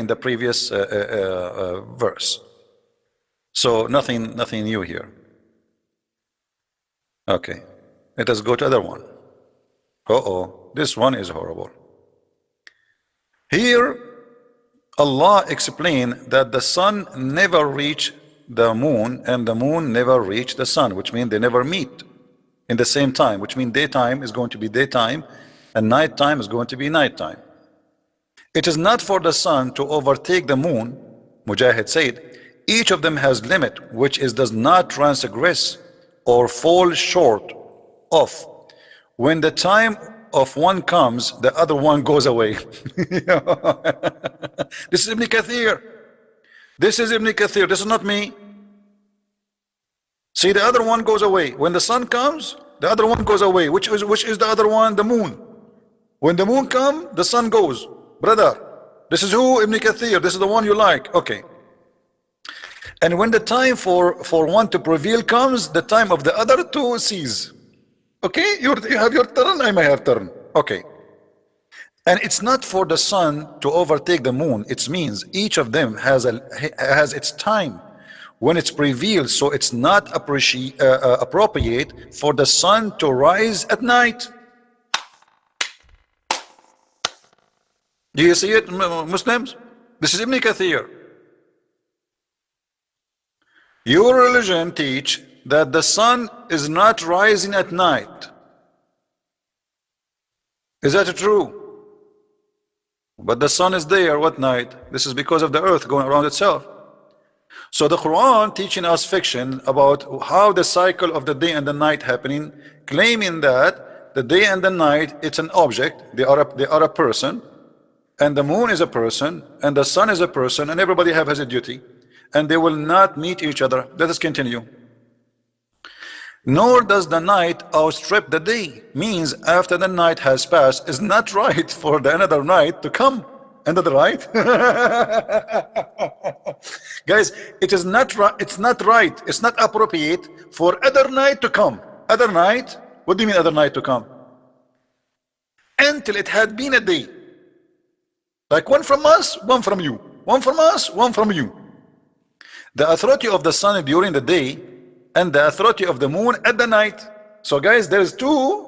in the previous verse. So nothing new here. Okay, let us go to other one. This one is horrible. Here Allah explained that the sun never reached the moon and the moon never reached the sun, which means they never meet in the same time, which means daytime is going to be daytime and nighttime is going to be nighttime. It is not for the sun to overtake the moon, Mujahid said. Each of them has limit, which is does not transgress or fall short of. When the time of one comes, the other one goes away. This is Ibn Kathir. This is Ibn Kathir. This is not me. See, the other one goes away. When the sun comes, the other one goes away. Which is the other one? The moon. When the moon comes, the sun goes. Brother, this is who? Ibn Kathir. This is the one you like. Okay. And when the time for one to prevail comes, the time of the other two cease. Okay, you have your turn, I may have turn. Okay. And it's not for the sun to overtake the moon. It means each of them has its time when it's prevailed. So it's not appropriate for the sun to rise at night. Do you see it, Muslims? This is Ibn Kathir. Your religion teach that the sun is not rising at night. Is that true? But the sun is there what night? This is because of the earth going around itself. So the Quran teaching us fiction about how the cycle of the day and the night happening, claiming that the day and the night it's an object, they are a person, and the moon is a person, and the sun is a person, and everybody has a duty, and they will not meet each other. Let us continue. Nor does the night outstrip the day. Means after the night has passed, is not right for the another night to come. Another right? Guys, it is not right. It's not right. It's not appropriate for other night to come. Other night? What do you mean other night to come? Until it had been a day. Like one from us, one from you. One from us, one from you. The authority of the sun during the day and the authority of the moon at the night. So guys, there's two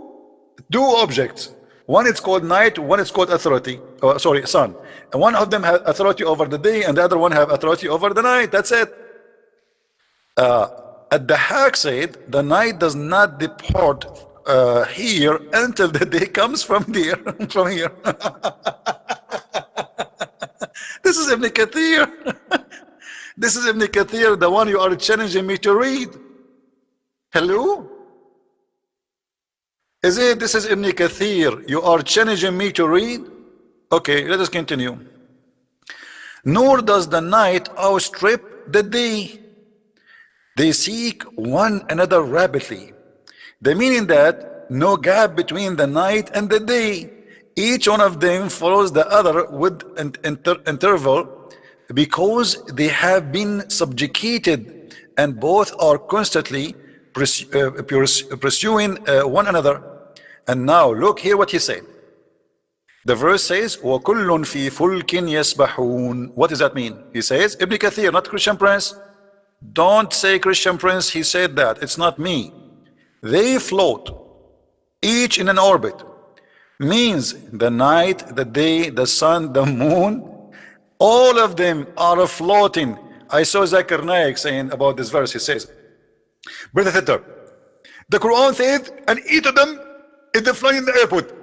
objects. One is called night, one is called authority. Oh, sorry, sun. And one of them has authority over the day and the other one have authority over the night. That's it. At the Haq said, the night does not depart here until the day comes from there, from here. This is Ibn Kathir. This is Ibn Kathir, the one you are challenging me to read. Hello? Is it this is Ibn Kathir you are challenging me to read? Okay, let us continue. Nor does the night outstrip the day. They seek one another rapidly. The meaning that no gap between the night and the day. Each one of them follows the other with an interval, because they have been subjugated and both are constantly pursuing one another. And now look here what he said. The verse says, وَكُلٌّ فِي فُلْكٍ يَسْبَحُونَ. What does that mean? He says, Ibn Kathir, not Christian Prince. Don't say Christian Prince, he said that. It's not me. They float, each in an orbit. Means the night, the day, the sun, the moon, all of them are floating. I saw Zakir Naik saying about this verse. He says, Brother Thitter, the Quran says, and each of them is flying in the airport.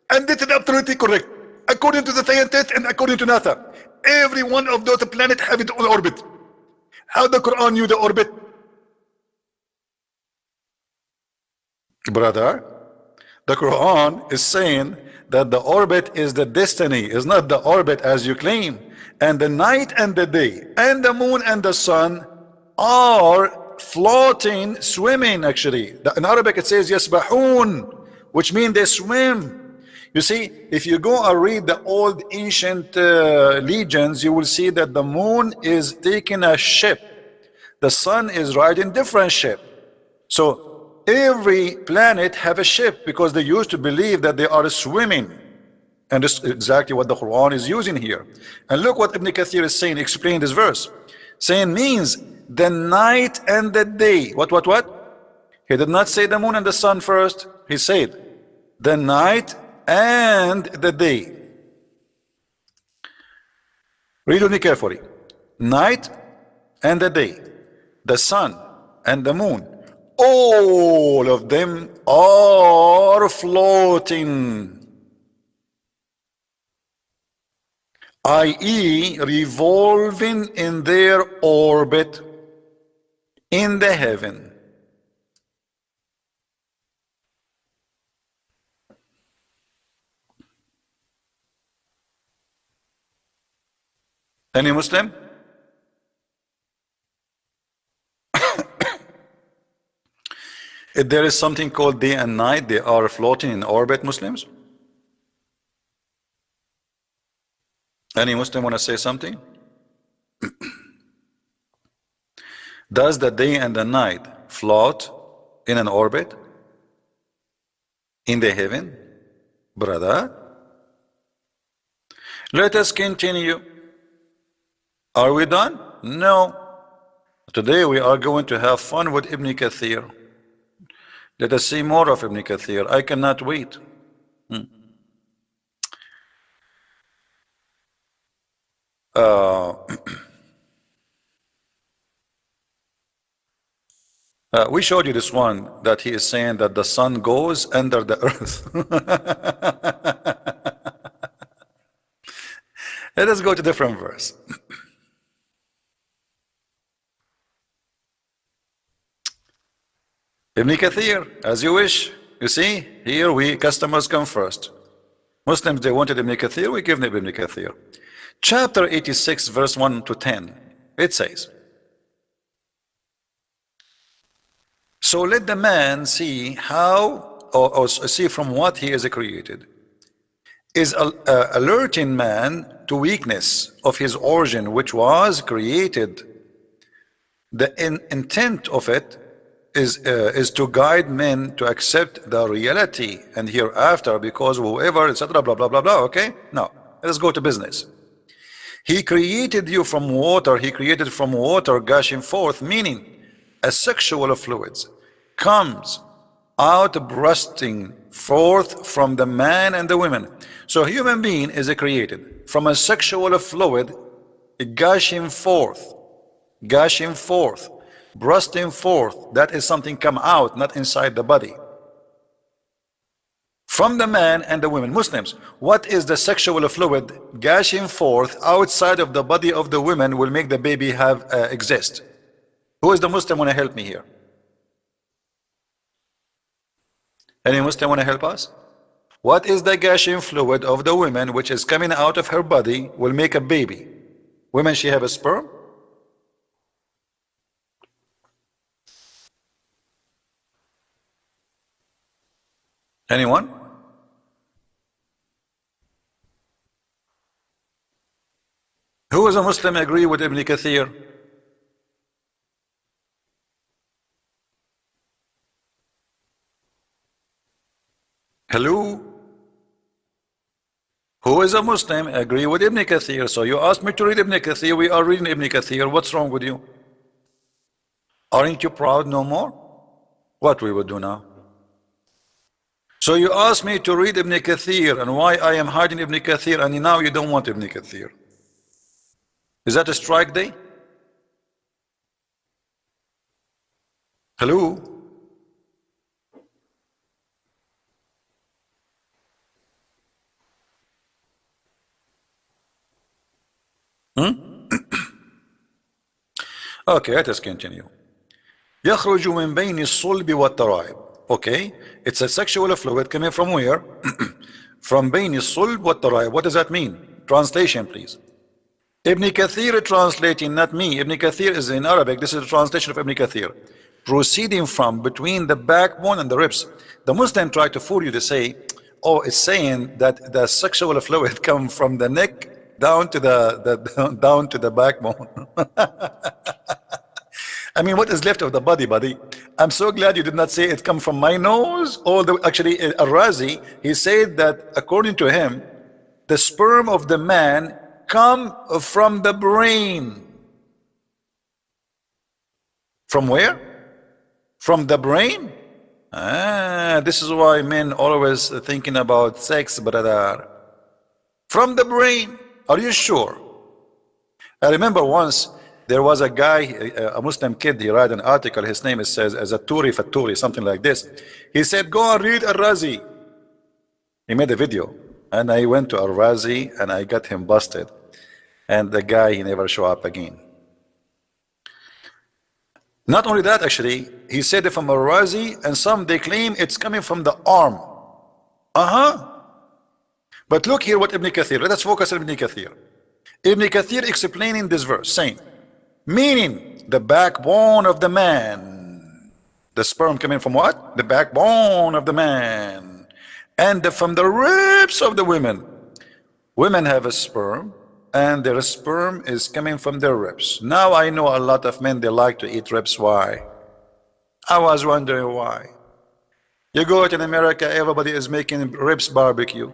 And this is absolutely correct. According to the scientists and according to NASA, every one of those planets have its own orbit. How the Quran knew the orbit? Brother, the Quran is saying that the orbit is the destiny, is not the orbit as you claim. And the night and the day and the moon and the sun are floating, swimming actually. In Arabic it says yasbahun, which means they swim. You see, if you go and read the old ancient legends, you will see that the moon is taking a ship. The sun is riding different ship. So every planet have a ship because they used to believe that they are swimming And this is exactly what the Quran is using here. And look what Ibn Kathir is saying, explain this verse. Saying means the night and the day. What? He did not say the moon and the sun first. He said the night and the day. Read with me carefully. Night and the day, the sun and the moon, all of them are floating, i.e. revolving in their orbit in the heaven. Any Muslim? If there is something called day and night, they are floating in orbit, Muslims? Any Muslim want to say something? Does the day and the night float in an orbit in the heaven? Brother, let us continue. Are we done? No. Today we are going to have fun with Ibn Kathir. Let us see more of Ibn Kathir. I cannot wait. We showed you this one that he is saying that the sun goes under the earth. Let us go to a different verse. Ibn Kathir, as you wish. You see, here we customers come first. Muslims, they wanted Ibn Kathir, we give them Ibn Kathir. Chapter 86, verse 1 to 10. It says, so let the man see how, or see from what he is created. Is alerting man to weakness of his origin, which was created. The intent of it is to guide men to accept the reality and hereafter, because whoever, etc., blah blah blah blah. Okay, now let's go to business. He created you from water. He created from water gushing forth, meaning a sexual fluids comes out bursting forth from the man and the women. So human being is created from a sexual fluid gushing forth, bursting forth. That is something come out, not inside the body. From the man and the women. Muslims, what is the sexual fluid gushing forth outside of the body of the women will make the baby have exist? Who is the Muslim want to help me here? Any Muslim want to help us? What is the gushing fluid of the women which is coming out of her body will make a baby? Women, she have a sperm? Anyone? Who is a Muslim agree with Ibn Kathir? Hello? Who is a Muslim agree with Ibn Kathir? So you asked me to read Ibn Kathir, we are reading Ibn Kathir. What's wrong with you? Aren't you proud no more? What we would do now? So you asked me to read Ibn Kathir and why I am hiding Ibn Kathir, and now you don't want Ibn Kathir. Is that a strike day? Hello? Okay, let us continue. يخرج من بين الصلب والترائب. Okay, it's a sexual fluid coming from where? From بين الصلب والترائب. What does that mean? Translation, please. Ibn Kathir translating, not me. Ibn Kathir is in Arabic. This is the translation of Ibn Kathir. Proceeding from between the backbone and the ribs. The Muslim try to fool you to say, oh, it's saying that the sexual fluid come from the neck down to down to the backbone. I mean, what is left of the body, buddy? I'm so glad you did not say it come from my nose. Actually, Al-Razi, he said that according to him, the sperm of the man come from the brain. From where? From the brain? This is why men always thinking about sex, brother. From the brain. Are you sure? I remember once there was a guy, a Muslim kid, he wrote an article, his name says as a Turi Faturi, something like this. He said, go and read Al-Razi. He made a video, and I went to Al-Razi and I got him busted. And the guy, he never show up again. Not only that, actually, he said it from Al-Razi, and some they claim it's coming from the arm. But look here what Ibn Kathir, let us focus on Ibn Kathir. Ibn Kathir explaining this verse, saying, meaning the backbone of the man. The sperm coming from what? The backbone of the man. And from the ribs of the women. Women have a sperm, and their sperm is coming from their ribs. Now I know a lot of men, they like to eat ribs. Why? I was wondering why. You go out in America, everybody is making ribs barbecue.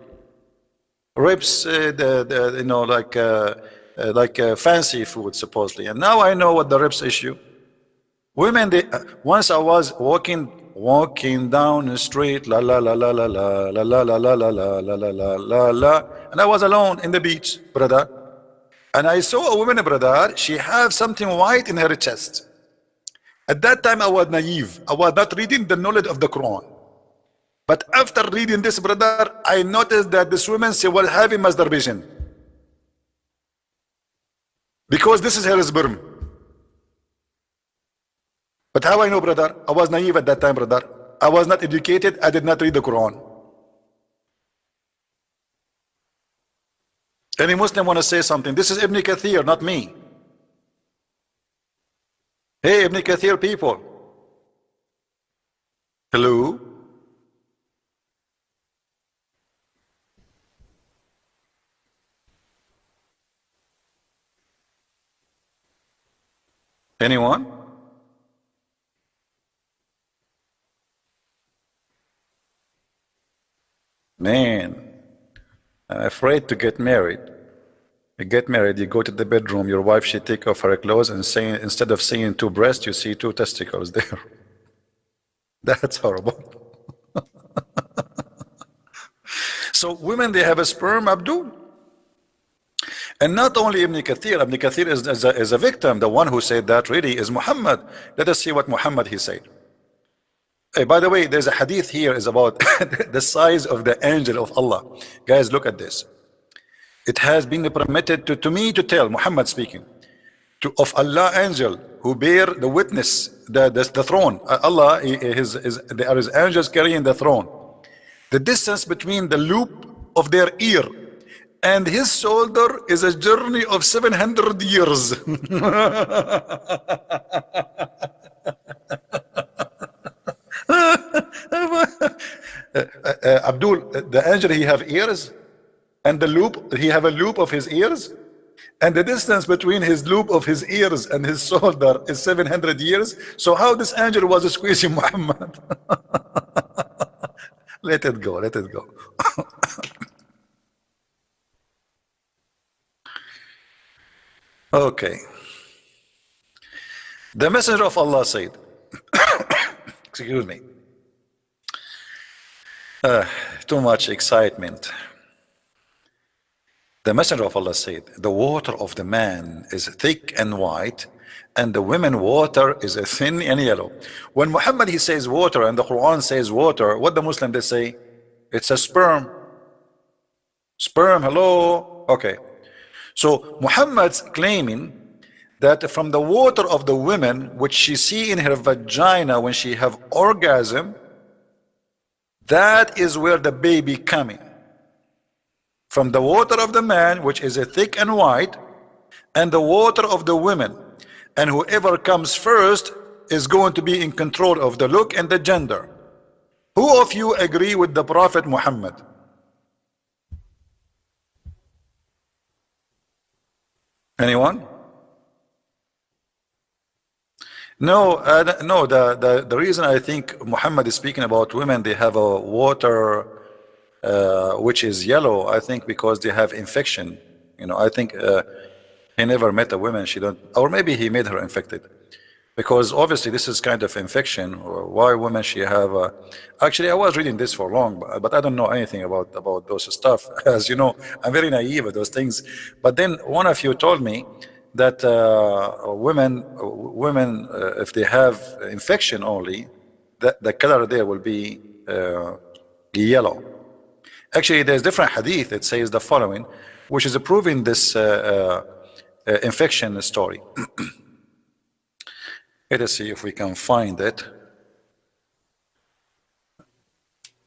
Ribs, you know, like fancy food supposedly. And now I know what the ribs issue. Women, they, once I was walking down the street, la la la la la la la la la la la la la la la la, and I was alone in the beach, brother. And I saw a woman, brother, she had something white in her chest. At that time I was naive. I was not reading the knowledge of the Quran. But after reading this, brother, I noticed that this woman, she was having masturbation. Because this is her sperm. But how I know, brother? I was naive at that time, brother. I was not educated. I did not read the Quran. Any Muslim want to say something? This is Ibn Kathir, not me. Hey, Ibn Kathir people. Hello? Anyone? Man, I'm afraid to get married. You get married, you go to the bedroom, your wife, she take off her clothes and saying, instead of seeing two breasts, you see two testicles there. That's horrible. So women, they have a sperm, Abdul. And not only Ibn Kathir is a victim. The one who said that really is Muhammad. Let us see what Muhammad he said. Hey, by the way, there's a hadith here is about the size of the angel of Allah. Guys, look at this. It has been permitted to me to tell, Muhammad speaking, of Allah angel who bear the witness, the throne. Allah, there is angels carrying the throne. The distance between the loop of their ear and his shoulder is a journey of 700 years. Abdul, the angel, he have ears, and the loop, he have a loop of his ears, and the distance between his loop of his ears and his shoulder is 700 years. So how this angel was squeezing Muhammad? Let it go, let it go. Okay. The Messenger of Allah said, excuse me, too much excitement. The Messenger of Allah said, the water of the man is thick and white, and the women water is thin and yellow. When Muhammad he says water and the Quran says water, what the Muslim they say? It's a sperm. Sperm, hello? Okay. So Muhammad's claiming that from the water of the women, which she see in her vagina when she have orgasm, that is where the baby coming. From the water of the man, which is a thick and white, and the water of the women. And whoever comes first is going to be in control of the look and the gender. Who of you agree with the Prophet Muhammad? Anyone? No, no. The reason I think Muhammad is speaking about women, they have a water which is yellow, I think because they have infection. You know, I think he never met a woman, she don't, or maybe he made her infected. Because obviously this is kind of infection. Why women she have? Actually, I was reading this for long, but I don't know anything about those stuff. As you know, I'm very naive with those things. But then one of you told me that women, if they have infection only, that the color there will be yellow. Actually, there's different hadith that says the following, which is proving this infection story. Let us see if we can find it.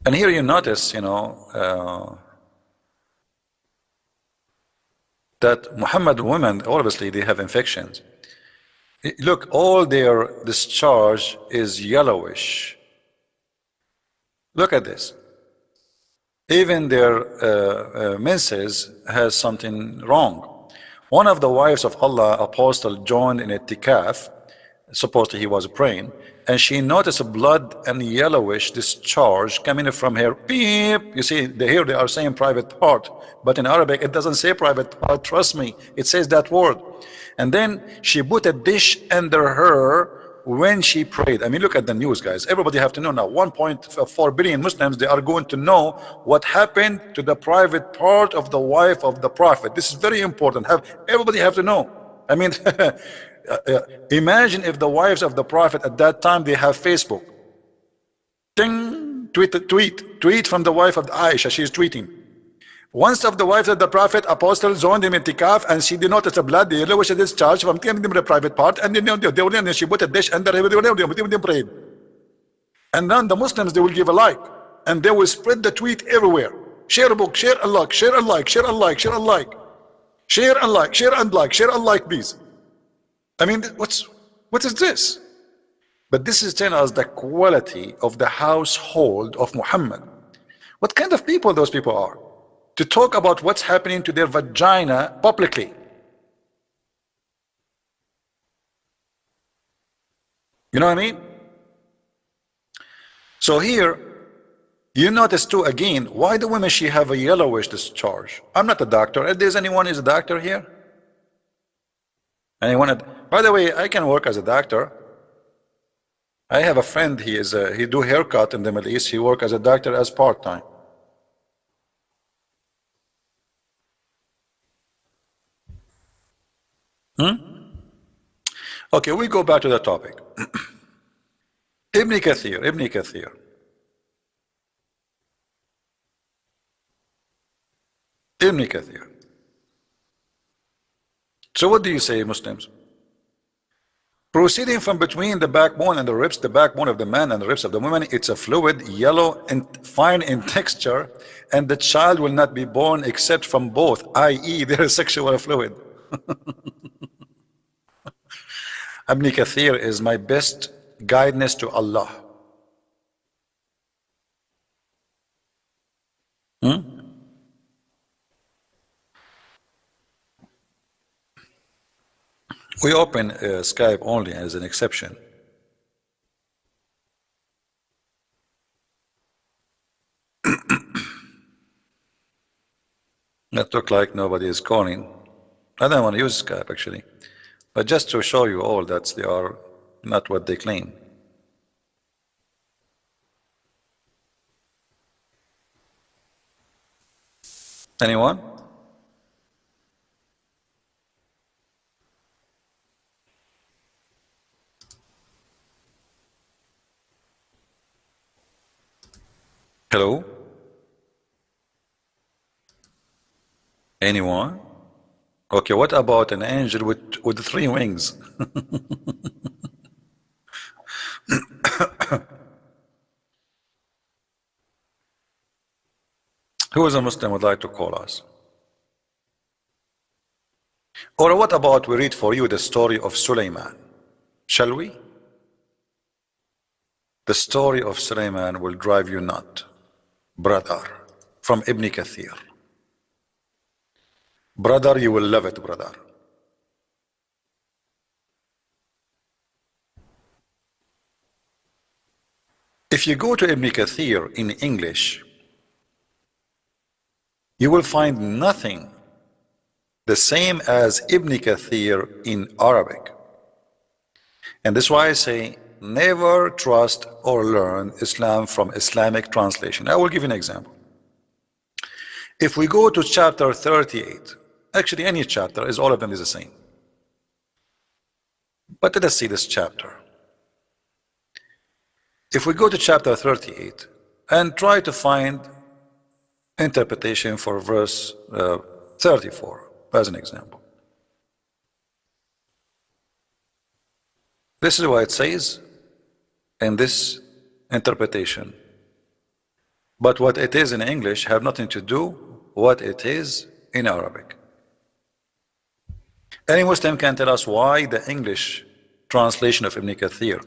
And here you notice, you know, that Muhammad women, obviously they have infections. Look, all their discharge is yellowish. Look at this. Even their menses has something wrong. One of the wives of Allah, apostle, joined in itikaf. Supposedly he was praying, and she noticed a blood and yellowish discharge coming from her beep. You see, here they are saying private part, but in Arabic it doesn't say private part, trust me, it says that word. And then she put a dish under her when she prayed. I mean, look at the news, guys. Everybody have to know now. 1.4 billion Muslims, they are going to know what happened to the private part of the wife of the Prophet. This is very important. Everybody have to know. I mean, imagine if the wives of the Prophet at that time, they have Facebook. Ding, tweet from the wife of Aisha, she is tweeting. Once of the wives of the Prophet, apostle, joined him in itikaf, and she did notice a blood, the yellowish discharge from the private part, and then she put a dish under her, prayed. And then the Muslims, they will give a like, and they will spread the tweet everywhere. Share a book, share a like, share a like, share a like, share a like. Share and like, share and like, share and like, please. I mean, what is this? But this is telling us the quality of the household of Muhammad. What kind of people those people are? To talk about what's happening to their vagina publicly. You know what I mean? So here, you notice too again, why the women she have a yellowish discharge? I'm not a doctor. If there's anyone who's a doctor here? Anyone? By the way, I can work as a doctor. I have a friend, he do haircut in the Middle East. He work as a doctor as part-time. Okay, we go back to the topic. Ibn Kathir. So what do you say, Muslims? Proceeding from between the backbone and the ribs, the backbone of the man and the ribs of the woman, it's a fluid, yellow and fine in texture, and the child will not be born except from both, i.e. there is sexual fluid. Ibn Kathir is my best guidance to Allah. We open Skype only as an exception. That look like nobody is calling. I don't want to use Skype actually, but just to show you all that they are not what they claim. Anyone? Hello? Anyone? Okay, what about an angel with 3 wings? Who is a Muslim would like to call us? Or what about we read for you the story of Sulaiman? Shall we? The story of Sulaiman will drive you nut, brother, from Ibn Kathir. Brother, you will love it, brother. If you go to Ibn Kathir in English, You will find nothing the same as Ibn Kathir in Arabic. And this is why I say never trust or learn Islam from Islamic translation. I will give you an example. If we go to chapter 38, actually any chapter, is all of them is the same. But let us see this chapter. If we go to chapter 38 and try to find interpretation for verse 34 as an example. This is what it says in this interpretation. But what it is in English have nothing to do what it is in Arabic. Any Muslim can tell us why the English translation of Ibn Kathir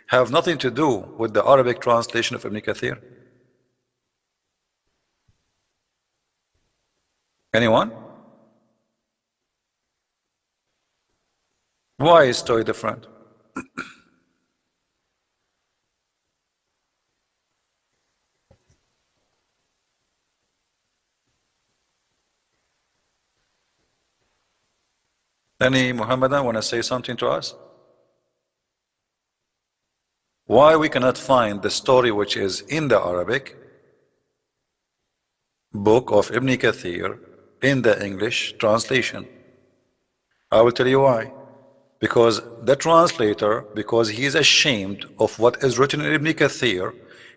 have nothing to do with the Arabic translation of Ibn Kathir? Anyone? Why is story different? Any Muhammadan want to say something to us? Why we cannot find the story which is in the Arabic book of Ibn Kathir in the English translation? I will tell you why. Because the translator, because he is ashamed of what is written in Ibn Kathir,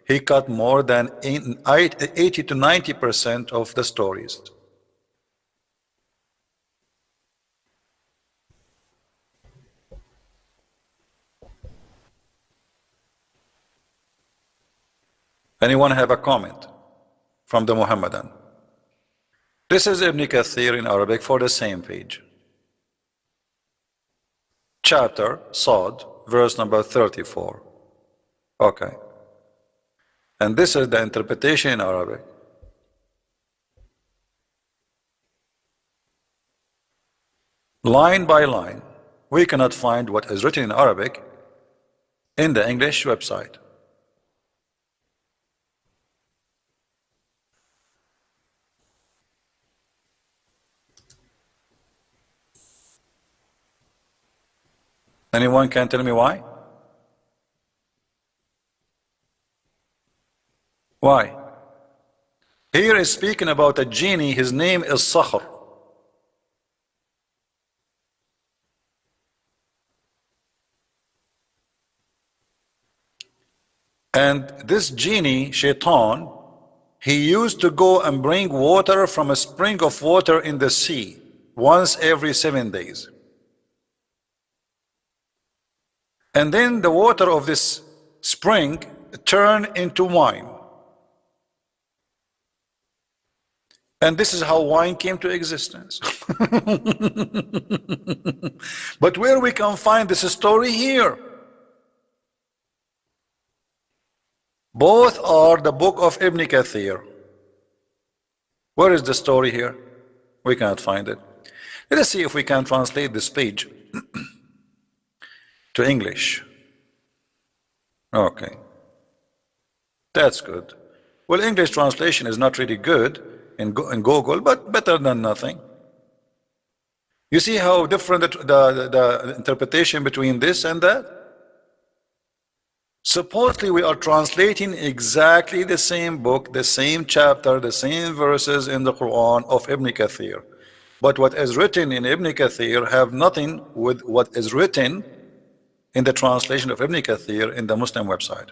he cut more than 80 to 90% of the stories. Anyone have a comment from the Muhammadan? This is Ibn Kathir in Arabic for the same page. Chapter, Sad, verse number 34. Okay. And this is the interpretation in Arabic. Line by line, we cannot find what is written in Arabic in the English website. Anyone can tell me why? Why? Here is speaking about a genie, his name is Sakhr. And this genie, Shaitan, he used to go and bring water from a spring of water in the sea once every 7 days. And then the water of this spring turned into wine. And this is how wine came to existence. But where we can find this story here? Both are the book of Ibn Kathir. Where is the story here? We cannot find it. Let us see if we can translate this page to English. Okay, that's good. Well, English translation is not really good in Google, but better than nothing. You see how different the interpretation between this and that? Supposedly we are translating exactly the same book, the same chapter, the same verses in the Quran of Ibn Kathir. But what is written in Ibn Kathir have nothing with what is written in the translation of Ibn Kathir in the Muslim website.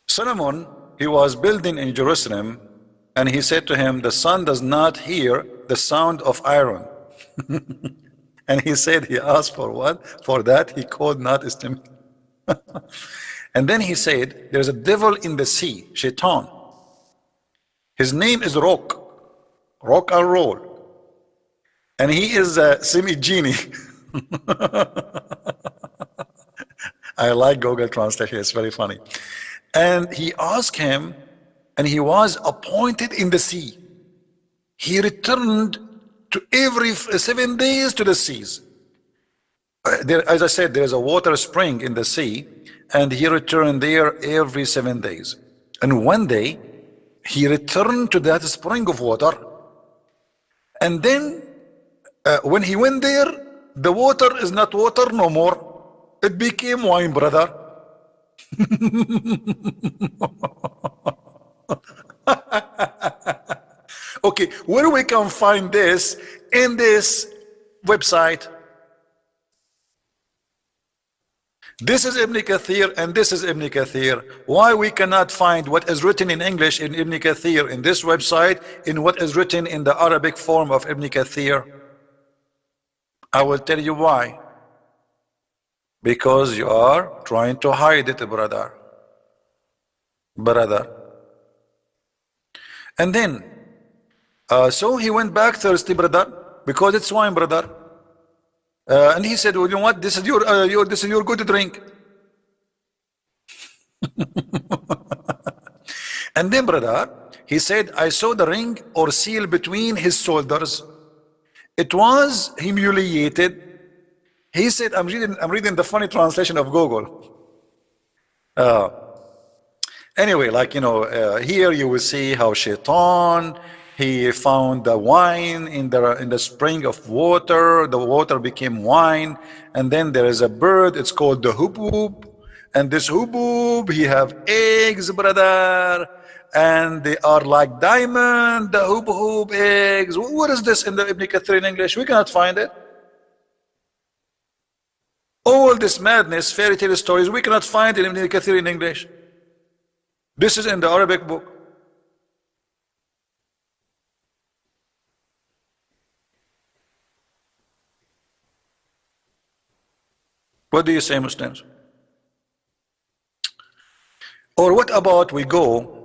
Solomon, he was building in Jerusalem, and he said to him, the sun does not hear the sound of iron. And he said, he asked for what? For that he could not estimate. And then he said, there's a devil in the sea, Shaitan. His name is Rock and Roll. And he is a semi-genie. I like Google Translation, it's very funny. And he asked him, and he was appointed in the sea. He returned every 7 days to the seas. There, as I said, there is a water spring in the sea, and he returned there every 7 days. And one day, he returned to that spring of water, and then when he went there, the water is not water no more. It became wine, brother. Okay, where we can find this in this website? This is Ibn Kathir and this is Ibn Kathir. Why we cannot find what is written in English in Ibn Kathir in this website in what is written in the Arabic form of Ibn Kathir? I will tell you why. Because you are trying to hide it, brother. And then, so he went back thirsty, brother, because it's wine, brother. And he said, well, you know what? This is your good drink. And then, brother, he said, I saw the ring or seal between his shoulders. It was humiliated. He said, I'm reading the funny translation of Google. Anyway, like, you know, here you will see how Shaitan, he found the wine in the spring of water. The water became wine. And then there is a bird. It's called the hubub. And this hubub, he have eggs, brother. And they are like diamond, the hubub eggs. What is this in the Ibn Kathir in English? We cannot find it. All this madness, fairy tale stories, we cannot find it in Ibn Kathir in English. This is in the Arabic book. What do you say, Muslims? Or what about we go,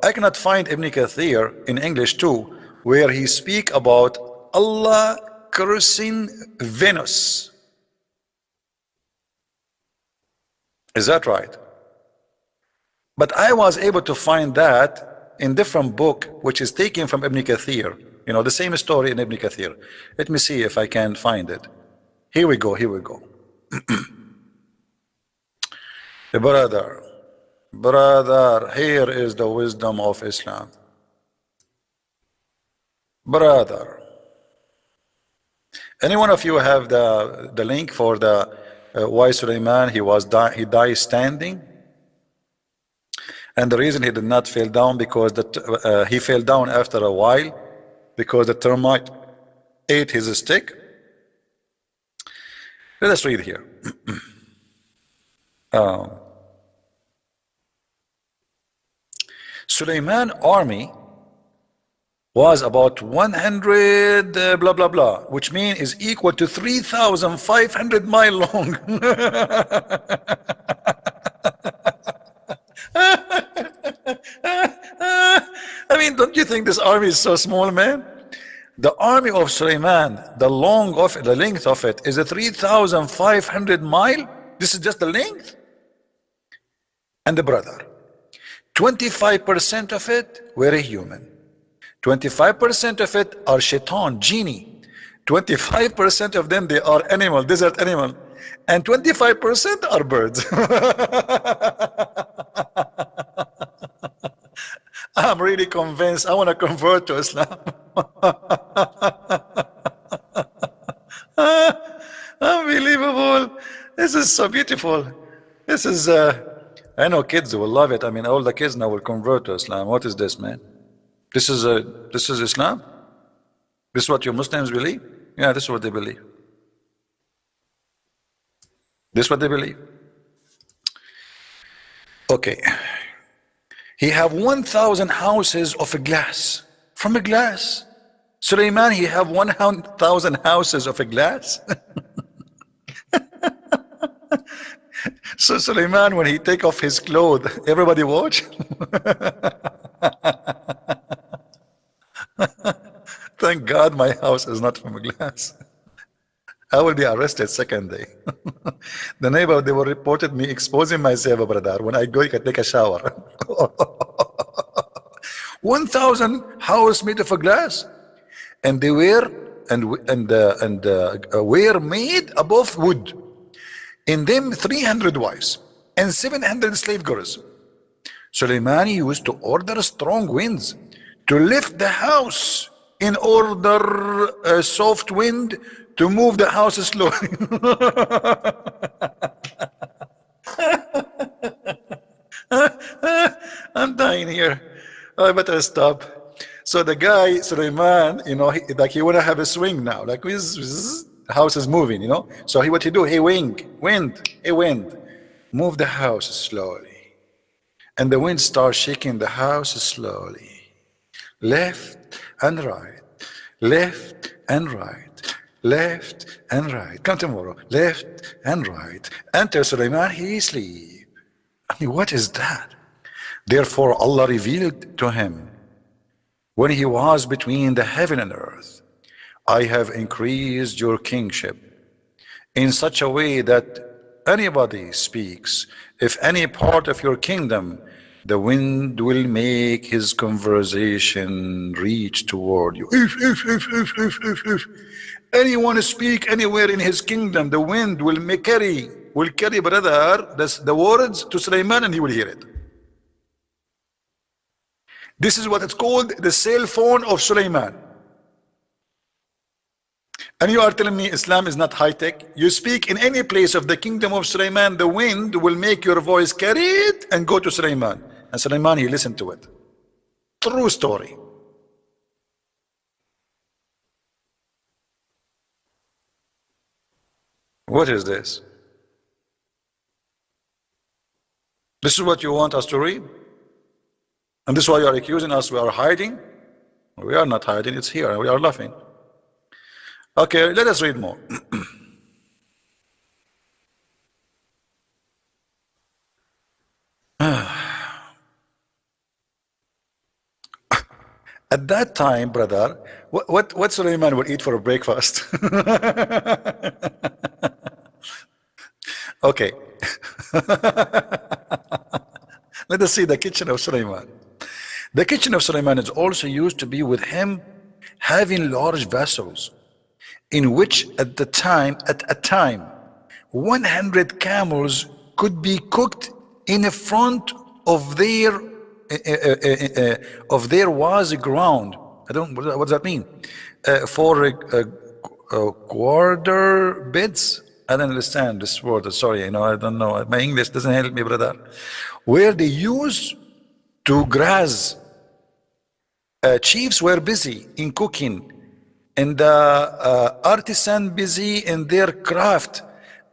I cannot find Ibn Kathir in English too, where he speak about Allah cursing Venus. Is that right? But I was able to find that in different book, which is taken from Ibn Kathir. You know, the same story in Ibn Kathir. Let me see if I can find it. Here we go, here we go. Brother, here is the wisdom of Islam. Brother, any one of you have the link for the why Sulaiman he died standing? And the reason he did not fall down because he fell down after a while because the termite ate his stick. Let us read here. Sulaiman army was about 100 blah blah blah, which means is equal to 3,500 miles long. I mean, don't you think this army is so small, man? The army of Sulaiman, the length of it is a 3,500 miles. This is just the length. And the brother, 25% of it were human. 25% of it are shaitan, genie. 25% of them, they are animal, desert animal. And 25% are birds. I'm really convinced. I want to convert to Islam. Unbelievable. This is so beautiful. This is, I know kids will love it. I mean, all the kids now will convert to Islam. What is this, man? This is Islam? This is what your Muslims believe? Yeah, this is what they believe. This is what they believe. Okay. He have 1,000 houses of a glass. From a glass. Sulaiman, he have 1,000 houses of a glass. So Sulaiman, when he take off his clothes, everybody watch. Thank God my house is not from a glass. I will be arrested second day. The neighbor, they will reported me exposing myself, brother, when I go take a shower. 1,000 house made of a glass. And they were and were made above wood. In them 300 wives and 700 slave girls. Suleiman used to order strong winds to lift the house in order a soft wind to move the house slowly. I'm dying here. I better stop. So the guy, Suleiman, like he wanna have a swing now, like his house is moving, So what he do? He wind, move the house slowly. And the wind starts shaking the house slowly. Left and right, left and right, left and right. Come tomorrow, left and right. Enter Suleiman, he sleep. I mean, what is that? Therefore Allah revealed to him, when he was between the heaven and earth, I have increased your kingship in such a way that anybody speaks, if any part of your kingdom, the wind will make his conversation reach toward you. If anyone speak anywhere in his kingdom, the wind will carry, brother, the words to Suleiman, and he will hear it. This is what it's called, the cell phone of Suleiman. And you are telling me Islam is not high-tech? You speak in any place of the kingdom of Suleiman, the wind will make your voice carry it and go to Suleiman. And Suleiman, he listened to it. True story. What is this? This is what you want us to read? And this is why you are accusing us we are hiding? We are not hiding, it's here, we are laughing. Okay, let us read more. At that time, brother, what Suleiman would eat for a breakfast? Okay. Let us see the kitchen of Suleiman. The kitchen of Suleiman is also used to be with him having large vessels, in which at a time 100 camels could be cooked in front of their was ground. I don't, what does that mean? For quarter bits. I don't understand this word. Sorry, I don't know. My English doesn't help me, brother. Where they used to graze. Chiefs were busy in cooking, and the artisan busy in their craft,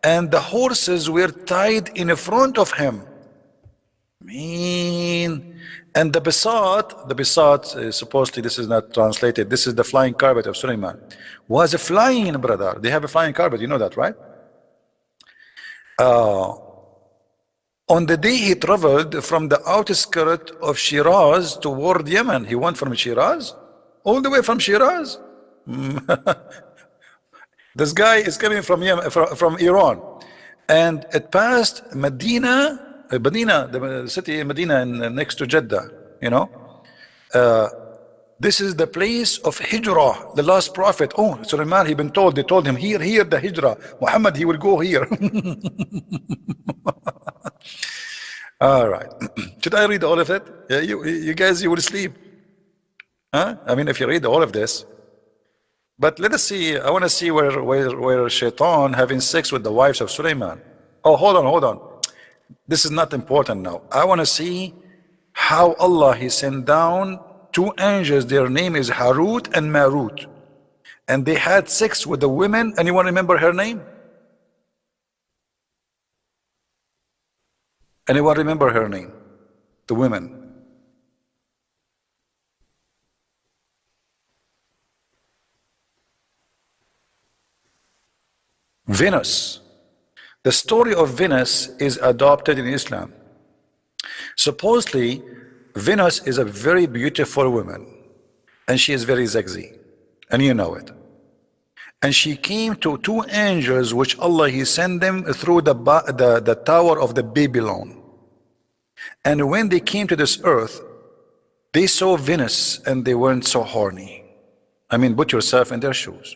and the horses were tied in front of him. And the bisat, supposedly this is not translated, this is the flying carpet of Suleiman, was flying, brother. They have a flying carpet, you know that, right? On the day he traveled from the outskirts of Shiraz toward Yemen, he went from Shiraz, all the way from Shiraz. This guy is coming from Yemen, from Iran, and it passed Medina, the city Medina next to Jeddah. This is the place of Hijrah, the last prophet. Oh, Suleiman, they told him here the Hijrah. Muhammad, he will go here. All right. Should I read all of it? Yeah, you guys, you will sleep. Huh? I mean, if you read all of this. But let us see. I want to see where Shaitan having sex with the wives of Suleiman. Oh, hold on. This is not important now. I want to see how Allah, he sent down two angels. Their name is Harut and Marut. And they had sex with the women. Anyone remember her name? Anyone remember her name? The women. Venus. The story of Venus is adopted in Islam. Supposedly, Venus is a very beautiful woman, and she is very sexy, and you know it. And she came to two angels, which Allah, he sent them through the tower of the Babylon. And when they came to this earth, they saw Venus, and they weren't so horny. I mean, put yourself in their shoes.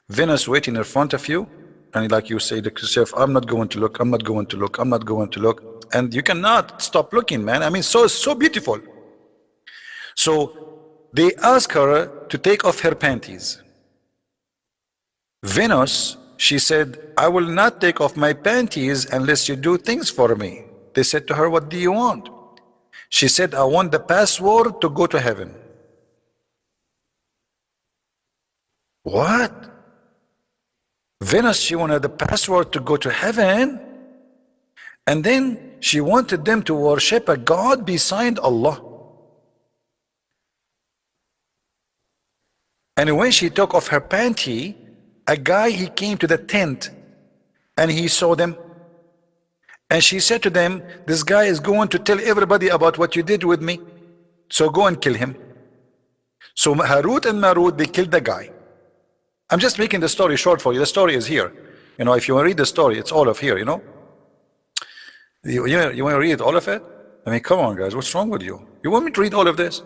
Venus waiting in front of you, and like you say to yourself, I'm not going to look, I'm not going to look, I'm not going to look, and you cannot stop looking, man. I mean, so beautiful. So they ask her to take off her panties. Venus, she said, I will not take off my panties unless you do things for me. They said to her, what do you want? She said, I want the password to go to heaven. What? Venus, she wanted the password to go to heaven, and then she wanted them to worship a god beside Allah. And when she took off her panty, a guy, he came to the tent and he saw them, and she said to them, this guy is going to tell everybody about what you did with me, so go and kill him. So Harut and Marut, they killed the guy. I'm just making the story short for you. The story is here. You know, if you want to read the story, it's all of here, you know. You want to read all of it? I mean, come on, guys, what's wrong with you? You want me to read all of this?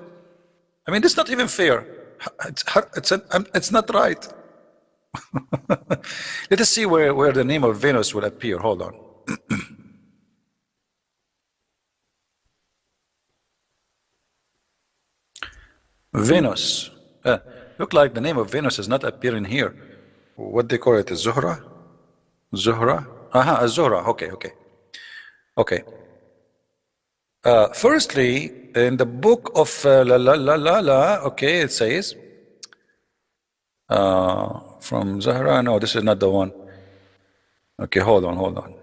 I mean, this is not even fair. It's not right. Let us see where the name of Venus will appear. Hold on. Venus. Look like the name of Venus is not appearing here. What they call it? Zuhra? Zuhra? Aha, Zuhra. Okay. Firstly, in the book of okay, it says from Zahra. No, this is not the one. Okay, hold on.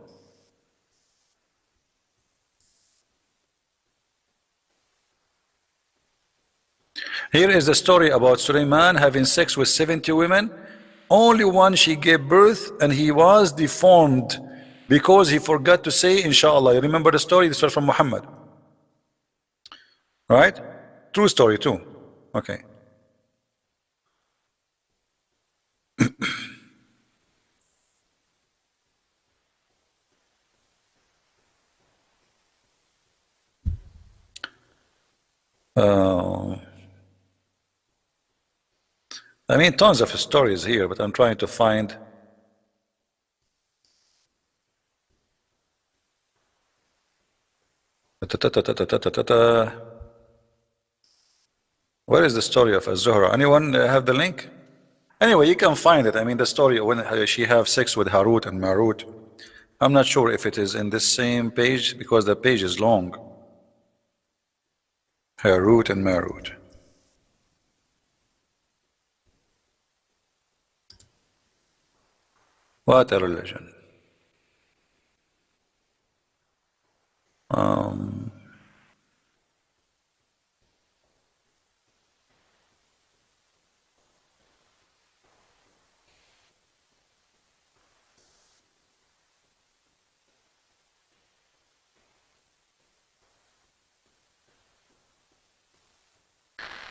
Here is the story about Suleiman having sex with 70 women. Only one she gave birth, and he was deformed because he forgot to say inshallah. You remember the story? This was from Muhammad, right? True story too. Okay. I mean, tons of stories here, but I'm trying to find. Where is the story of Az-Zuhra? Anyone have the link? Anyway, you can find it. I mean, the story when she have sex with Harut and Marut. I'm not sure if it is in this same page because the page is long. Harut and Marut. What a religion.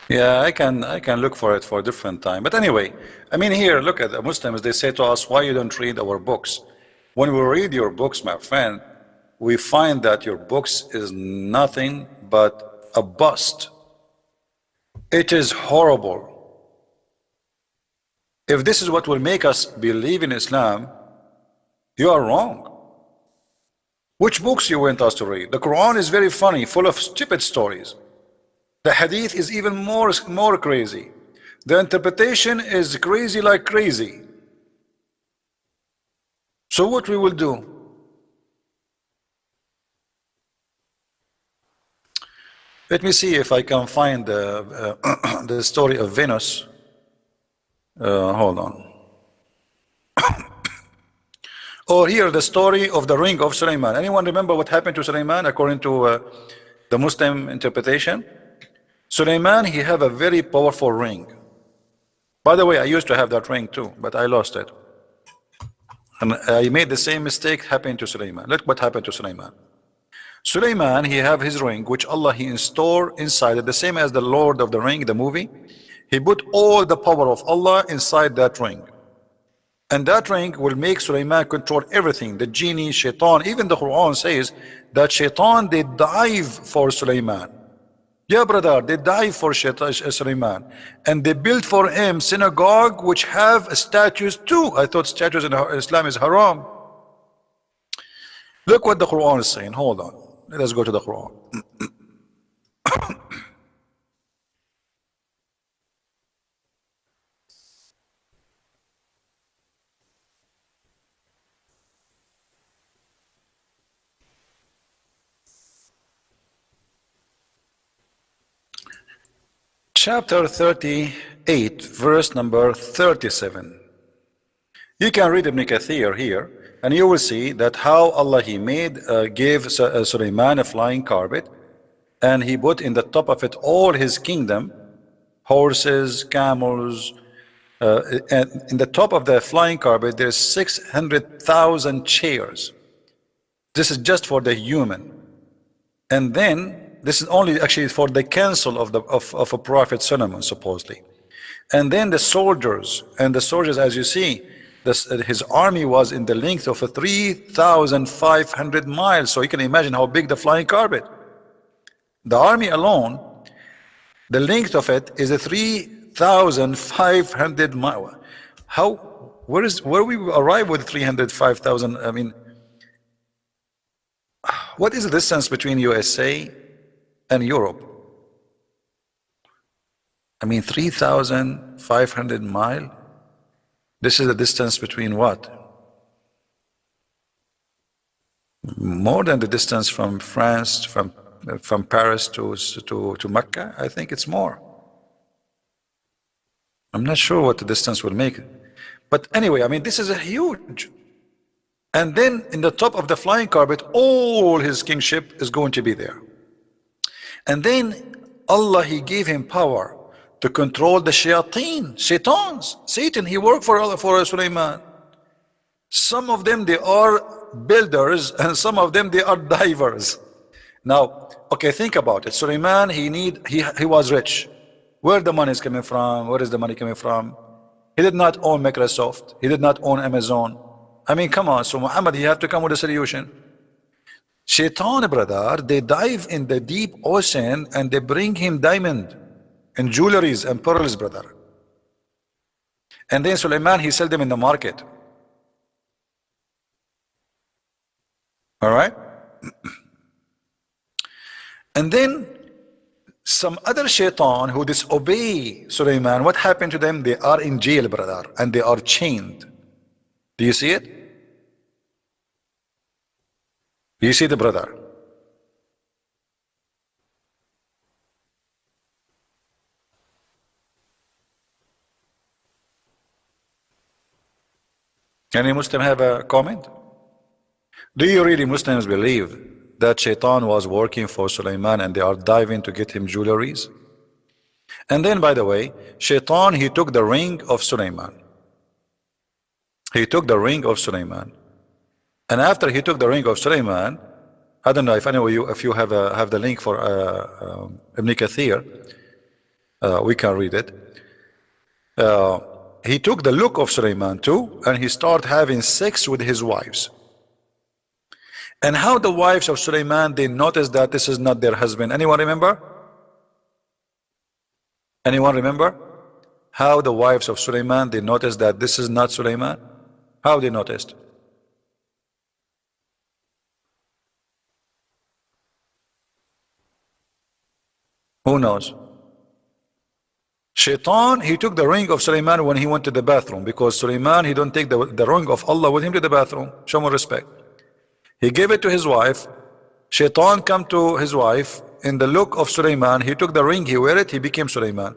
Yeah, I can look for it for a different time. But anyway, I mean, here, look at the Muslims. They say to us, why you don't read our books? When we read your books, my friend, we find that your books is nothing but a bust. It is horrible. If this is what will make us believe in Islam, you are wrong. Which books you want us to read? The Quran is very funny, full of stupid stories. The hadith is even more crazy. The interpretation is crazy like crazy. So what we will do? Let me see if I can find the story of Venus. Hold on. Or here the story of the ring of Suleiman. Anyone remember what happened to Suleiman according to the Muslim interpretation? Suleiman, he have a very powerful ring. By the way, I used to have that ring too, but I lost it. And I made the same mistake happened to Suleiman. Look what happened to Suleiman. Suleiman, he have his ring, which Allah he installed inside it, the same as the Lord of the Ring, the movie. He put all the power of Allah inside that ring. And that ring will make Suleiman control everything. The genie, shaitan, even the Quran says that shaitan, they dive for Suleiman. Yeah, brother, they died for Sulaiman, and they built for him synagogue which have statues too. I thought statues in Islam is haram. Look what the Quran is saying. Hold on, let us go to the Quran. Chapter 38, verse number 37. You can read Ibn Kathir here, and you will see that how Allah He gave Sulaiman a flying carpet, and He put in the top of it all His kingdom, horses, camels, and in the top of the flying carpet there's 600,000 chairs. This is just for the human, and then this is only actually for the council of a prophet Solomon supposedly, and then the soldiers, as you see, his army was in the length of 3,500 miles. So you can imagine how big the flying carpet. The army alone, the length of it is 3,500 miles. Where we arrive with 305,000? I mean, what is the distance between USA and Europe? I mean, 3,500 miles. This is the distance between what? More than the distance from France, from Paris to Mecca. I think it's more. I'm not sure what the distance will make. But anyway, I mean, this is a huge. And then in the top of the flying carpet, all his kingship is going to be there. And then Allah, He gave him power to control the Satan. He worked for Sulaiman. Some of them, they are builders, and some of them, they are divers. Now, okay, think about it. Sulaiman, he was rich. Where the money is coming from? Where is the money coming from? He did not own Microsoft. He did not own Amazon. I mean, come on. So Muhammad, you have to come with a solution. Shaitan, brother, they dive in the deep ocean and they bring him diamond and jewelries and pearls, brother. And then Sulaiman, he sold them in the market. All right? And then some other shaitan who disobey Sulaiman, what happened to them? They are in jail, brother, and they are chained. Do you see it? Do you see the brother? Any Muslim have a comment? Do you really Muslims believe that Shaitan was working for Sulaiman and they are diving to get him jewelries? And then, by the way, Shaitan, he took the ring of Sulaiman. He took the ring of Sulaiman. And after he took the ring of Sulaiman, I don't know if any of you, if you have the link for Ibn Kathir, we can read it. He took the look of Sulaiman too, and he started having sex with his wives. And how the wives of Sulaiman, they noticed that this is not their husband. Anyone remember? Anyone remember? How the wives of Sulaiman, they noticed that this is not Sulaiman? How they noticed? Who knows? Shaitan, he took the ring of Sulaiman when he went to the bathroom, because Sulaiman, he don't take the ring of Allah with him to the bathroom. Show more respect. He gave it to his wife. Shaitan come to his wife in the look of Sulaiman. He took the ring, he wear it, he became Sulaiman.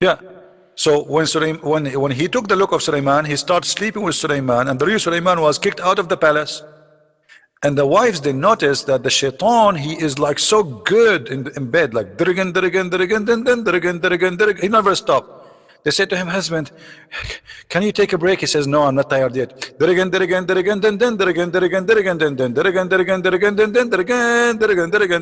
Yeah. So when he took the look of Sulaiman, he started sleeping with Sulaiman, and the real Sulaiman was kicked out of the palace. And the wives, they noticed that the Shaitan, he is like so good in bed, like dirigan, dirigan, dirigan, dirigan, dirigan, dirigan, dirigan. He never stopped. They said to him, husband, can you take a break? He says, no, I'm not tired yet. Dirigan, dirigan, dirigan, dirigan, dirigan, dirigan, dirigan, dirigan, dirigan, dirigan, dirigan, dirigan, dirigan,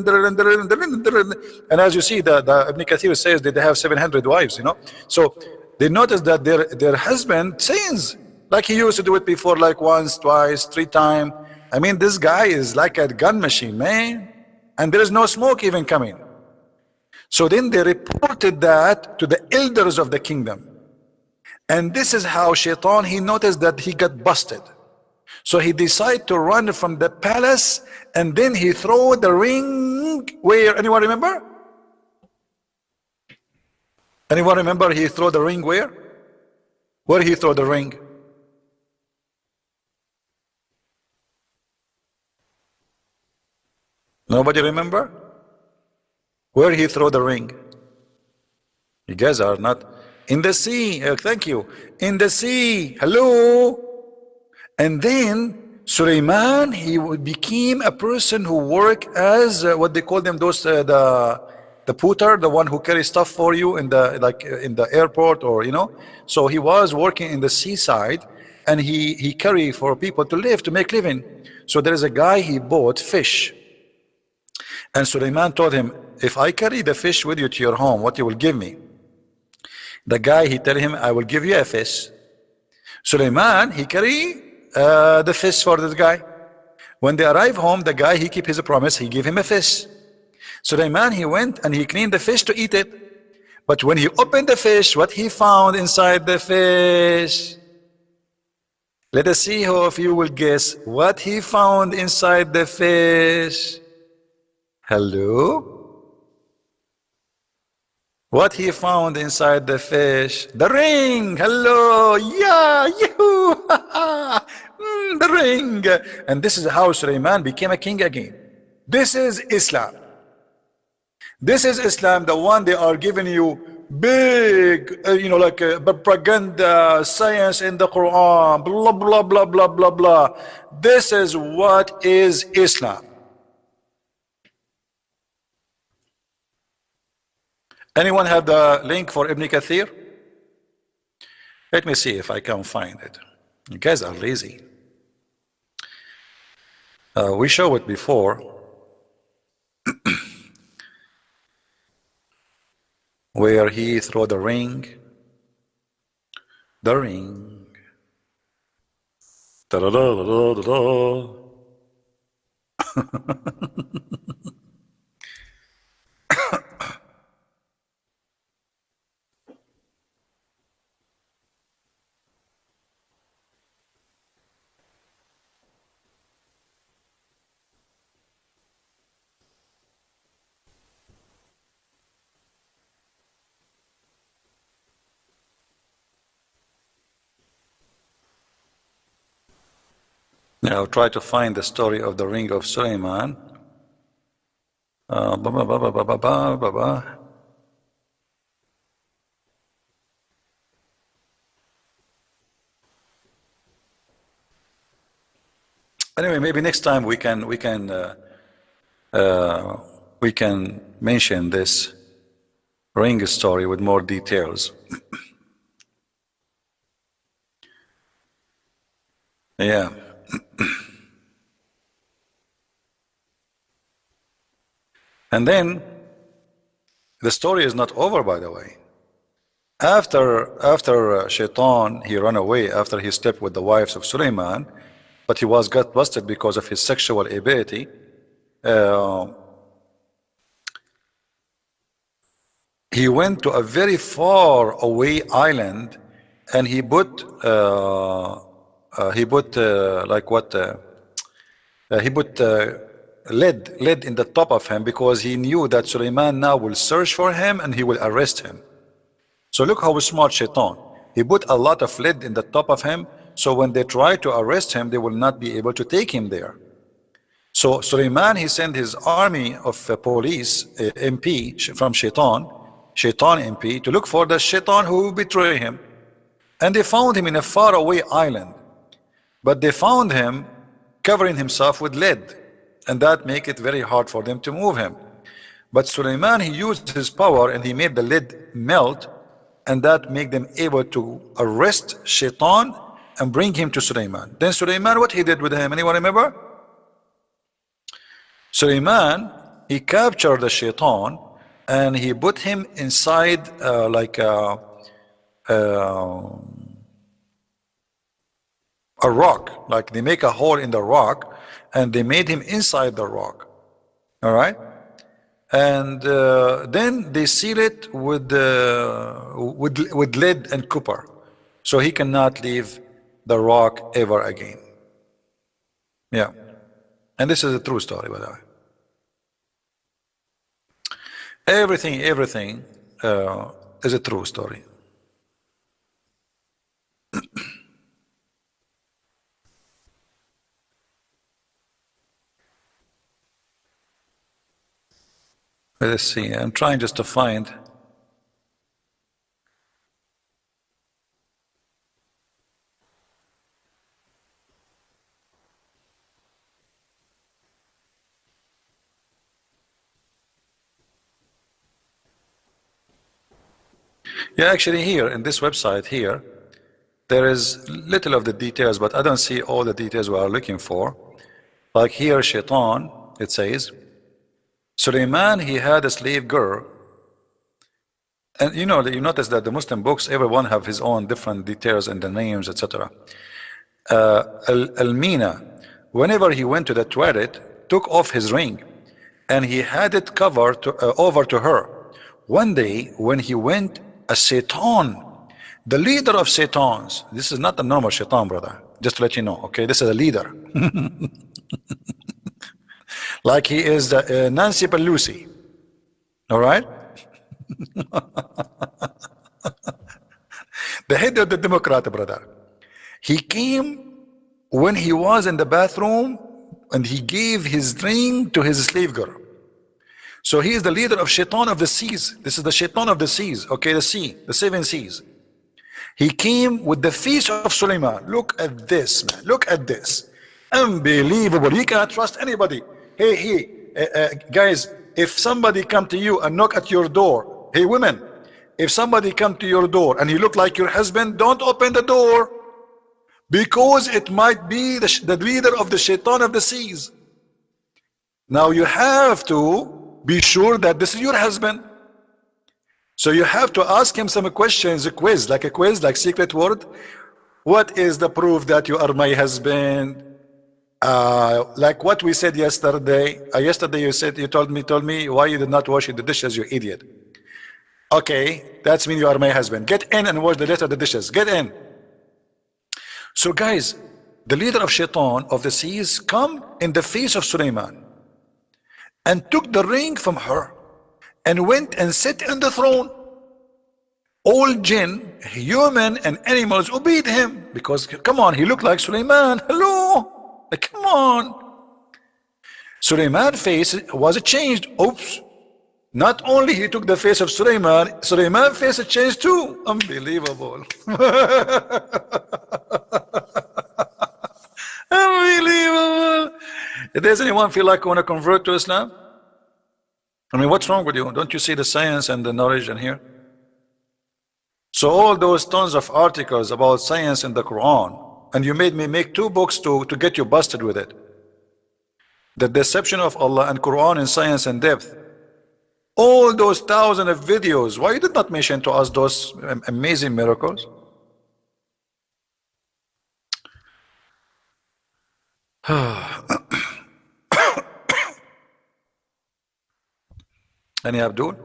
dirigan, dirigan, dirigan. And as you see, the Ibn Kathir says that they have 700 wives, you know. So they noticed that their husband sins, like he used to do it before, like once, twice, 3 times. I mean, this guy is like a gun machine, man. And there is no smoke even coming. So then they reported that to the elders of the kingdom. And this is how Shaitan, he noticed that he got busted. So he decided to run from the palace, and then he threw the ring where? Anyone remember? Anyone remember he threw the ring where? Where he threw the ring? Nobody remember? Where he threw the ring? You guys are not in the sea. Thank you. In the sea. Hello. And then Suleiman, he became a person who worked as what they call them, those the putter, the one who carries stuff for you in the in the airport, or So he was working in the seaside, and he carried for people to live, to make living. So there is a guy, he bought fish, and Suleiman told him, if I carry the fish with you to your home, what you will give me? The guy, he tell him, I will give you a fish. Suleiman, he carry the fish for this guy. When they arrive home, the guy, he keep his promise, he give him a fish. Suleiman, he went and he cleaned the fish to eat it. But when he opened the fish, what he found inside the fish? Let us see who of you will guess what he found inside the fish. Hello? What he found inside the fish? The ring. Hello. Yeah. Yoo-hoo. The ring. And this is how Suleiman became a king again. This is Islam. This is Islam, the one they are giving you big, like propaganda, science in the Quran, blah, blah, blah, blah, blah, blah. This is what is Islam. Anyone have the link for Ibn Kathir? Let me see if I can find it. You guys are lazy. We showed it before. Where he threw the ring. The ring. Da da da da da da. Now try to find the story of the ring of Suleiman. Anyway, maybe next time we can mention this ring story with more details. Yeah. And then the story is not over, by the way. After Shaitan, he ran away after he slept with the wives of Suleiman, but he got busted because of his sexual ability. He went to a very far away island, and he put lead in the top of him, because he knew that Suleiman now will search for him and he will arrest him. So look how smart Shaitan. He put a lot of lead in the top of him, so when they try to arrest him, they will not be able to take him there. So Suleiman, he sent his army of police, MP from Shaitan MP, to look for the Shaitan who will betray him. And they found him in a faraway island. But they found him covering himself with lead, and that make it very hard for them to move him. But Suleiman, he used his power and he made the lead melt, and that made them able to arrest Shaitan and bring him to Suleiman. Then Suleiman, what he did with him? Anyone remember? Suleiman, he captured the Shaitan and he put him inside a rock, like they make a hole in the rock and they made him inside the rock. All right, and then they seal it with lead and copper, so he cannot leave the rock ever again. Yeah, and this is a true story, by the way. Everything is a true story. Let's see, I'm trying just to find. Yeah, actually here in this website here, there is little of the details, but I don't see all the details we are looking for. Like here, Shaitan, it says, Suleiman, he had a slave girl. And you know, you notice that the Muslim books, everyone have his own different details and the names, etc. Al-Mina, whenever he went to the toilet, took off his ring, and he had it covered over to her. One day, when he went, a Shaitan, the leader of Shaitans, this is not a normal Shaitan, brother, just to let you know, okay, this is a leader. Like he is the, Nancy Pelosi, all right? The head of the Democrat, brother. He came when he was in the bathroom and he gave his ring to his slave girl. So he is the leader of Shaitan of the seas. This is the Shaitan of the seas, okay, the sea, the 7 seas. He came with the face of Suleiman. Look at this, man. Look at this. Unbelievable. You cannot trust anybody. Hey, guys, if somebody come to you and knock at your door, hey, women, if somebody come to your door and he look like your husband, don't open the door, because it might be the leader of the Shaitan of the seas. Now you have to be sure that this is your husband. So you have to ask him some questions, a quiz, like secret word. What is the proof that you are my husband? Like what we said yesterday. Yesterday you told me why you did not wash the dishes, you idiot. Okay, that's mean you are my husband. Get in and wash the rest of the dishes. Get in. So guys, the leader of Shaitan of the seas come in the face of Suleiman and took the ring from her and went and sat on the throne. All jinn, human and animals obeyed him, because come on, he looked like Suleiman. Hello, come on. Suleiman's face was changed. Oops. Not only he took the face of Suleiman, Suleiman's face changed too. Unbelievable. Unbelievable. Does anyone feel like want to convert to Islam? I mean, what's wrong with you? Don't you see the science and the knowledge in here? So all those tons of articles about science in the Quran, and you made me make 2 books to get you busted with it. The deception of Allah and Quran in science and depth. All those thousands of videos, why you did not mention to us those amazing miracles? Any Abdul?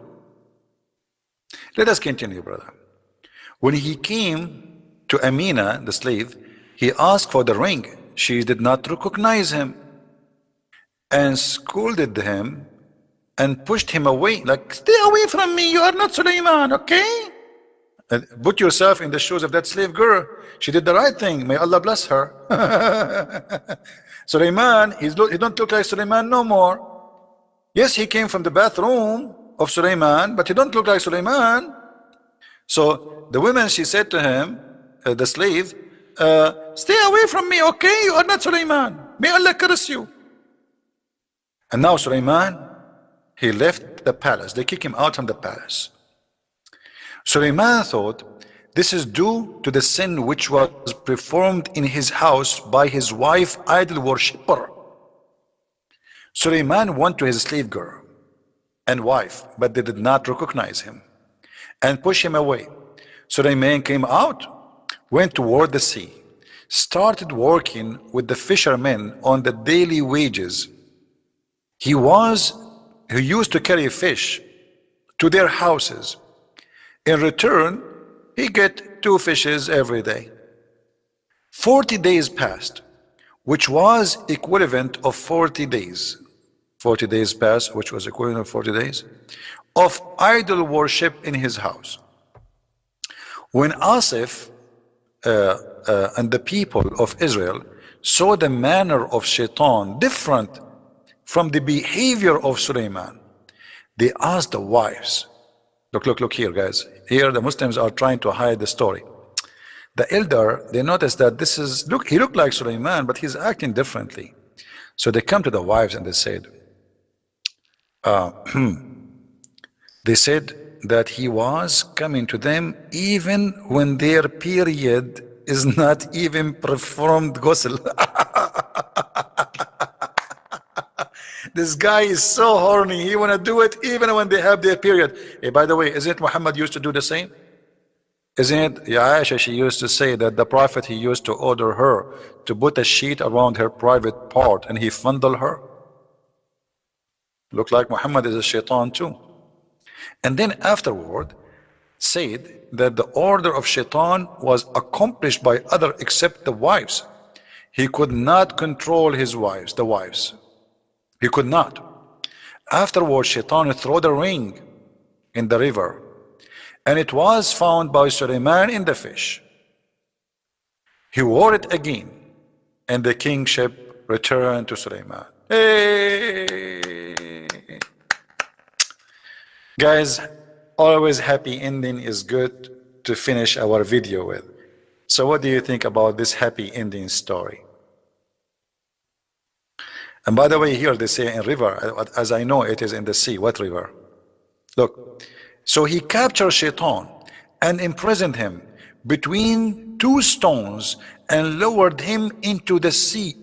Let us continue, brother. When he came to Amina, the slave, he asked for the ring. She did not recognize him and scolded him and pushed him away, like, stay away from me, you are not Suleiman, okay? And put yourself in the shoes of that slave girl. She did the right thing. May Allah bless her. Suleiman, he don't look like Suleiman no more. Yes, he came from the bathroom of Suleiman, but he don't look like Suleiman. So the woman, she said to him, the slave, stay away from me, okay? You are not Suleiman. May Allah curse you. And now Suleiman, he left the palace. They kicked him out from the palace. Suleiman thought this is due to the sin which was performed in his house by his wife, idol worshipper. Suleiman went to his slave girl and wife, but they did not recognize him and push him away. Suleiman came out, went toward the sea, started working with the fishermen on the daily wages. He used to carry fish to their houses. In return, he get 2 fishes every day. 40 days passed, which was equivalent of 40 days. 40 days passed, which was equivalent of 40 days of idol worship in his house. When Asif and the people of Israel saw the manner of Shaitan different from the behavior of Sulaiman, they asked the wives. Look here, guys. Here the Muslims are trying to hide the story. The elder, they noticed that this is, look, he looked like Sulaiman, but he's acting differently. So they come to the wives and they said, they said that he was coming to them even when their period is not even performed ghusl. This guy is so horny. He want to do it even when they have their period. Hey, by the way, isn't Muhammad used to do the same? Isn't it Aisha, she used to say that the Prophet, he used to order her to put a sheet around her private part and he fondle her? Look like Muhammad is a shaitan too. And then afterward said that the order of shaitan was accomplished by other except the wives. He could not control his wives, the wives. He could not. Afterwards, shaitan threw the ring in the river, and it was found by Suleiman in the fish. He wore it again, and the kingship returned to Suleiman. Hey! Guys, always happy ending is good to finish our video with. So what do you think about this happy ending story? And by the way, here they say in river, as I know it is in the sea. What river? Look, so he captured Shaitan and imprisoned him between 2 stones and lowered him into the sea.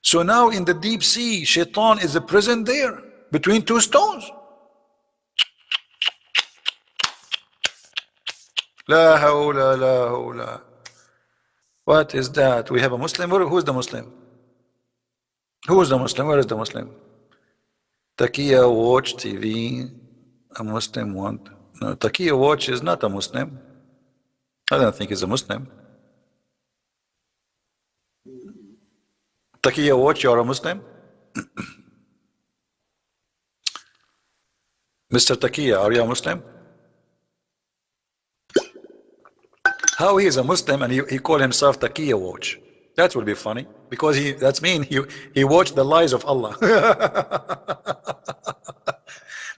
So now in the deep sea, Shaitan is imprisoned there between 2 stones. La hawla, la hawla. What is that? We have a Muslim. Who is the Muslim? Who is the Muslim? Where is the Muslim? Taqiya Watch TV. A Muslim want. No, Taqiya Watch is not a Muslim. I don't think he's a Muslim. Taqiya Watch, you're a Muslim? Mr. Taqiya, are you a Muslim? How he is a Muslim and he call himself Taqiya Watch? That would be funny, because that's mean he watched the lies of Allah.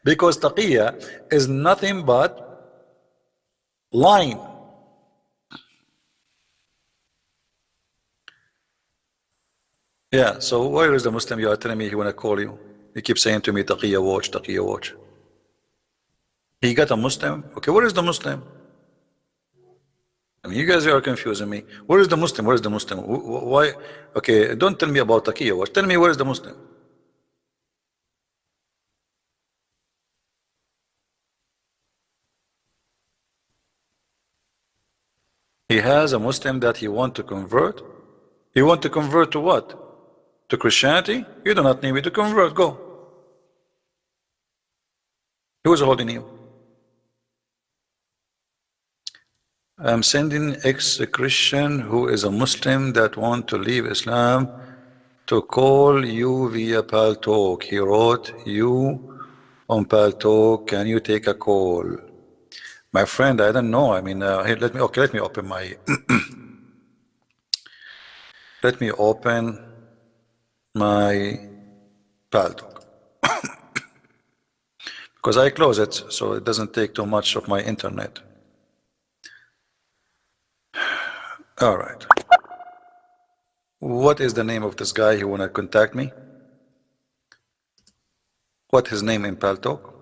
Because Taqiya is nothing but lying. Yeah, so where is the Muslim you are telling me he want to call you? He keeps saying to me, Taqiya Watch, Taqiya Watch. He got a Muslim? Okay, where is the Muslim? I mean, you guys are confusing me. Where is the Muslim? Where is the Muslim? Why? Okay, don't tell me about Taqiya Watch. Tell me where is the Muslim? He has a Muslim that he want to convert. He want to convert to what? To Christianity? You do not need me to convert. Go. Who is holding you? I'm sending ex-Christian who is a Muslim that want to leave Islam to call you via Paltalk. He wrote you on Paltalk. Can you take a call? My friend, I don't know. I mean, here, let me open my let me open my Paltalk because I close it so it doesn't take too much of my internet. All right. What is the name of this guy who wanna contact me? What his name in Paltalk?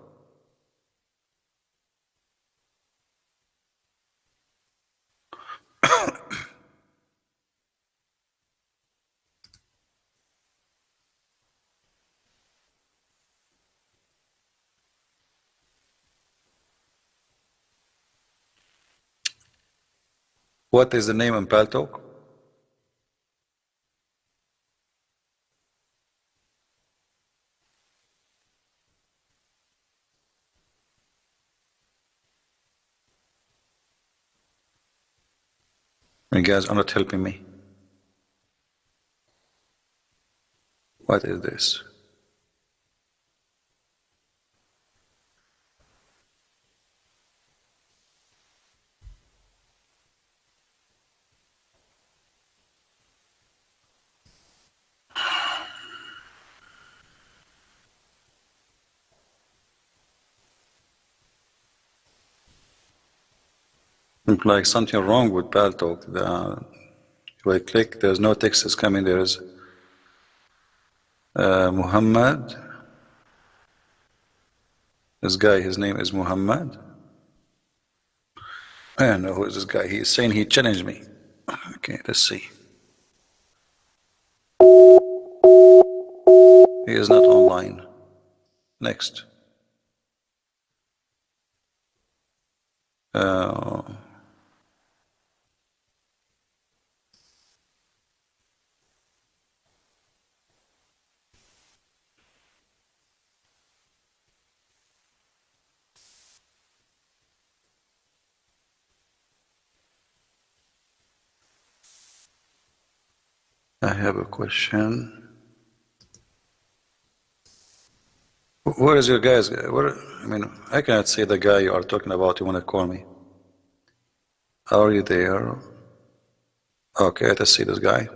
What is the name in Paltalk? You guys are not helping me. What is this? Look like something wrong with Paltalk. If I click, there's no text is coming. There's Muhammad. This guy, his name is Muhammad. I don't know who is this guy. He's saying he challenged me. Okay, let's see. He is not online. Next. I have a question. Where is your guys? I mean, I cannot see the guy you are talking about. You want to call me? Are you there? Okay, let's see this guy.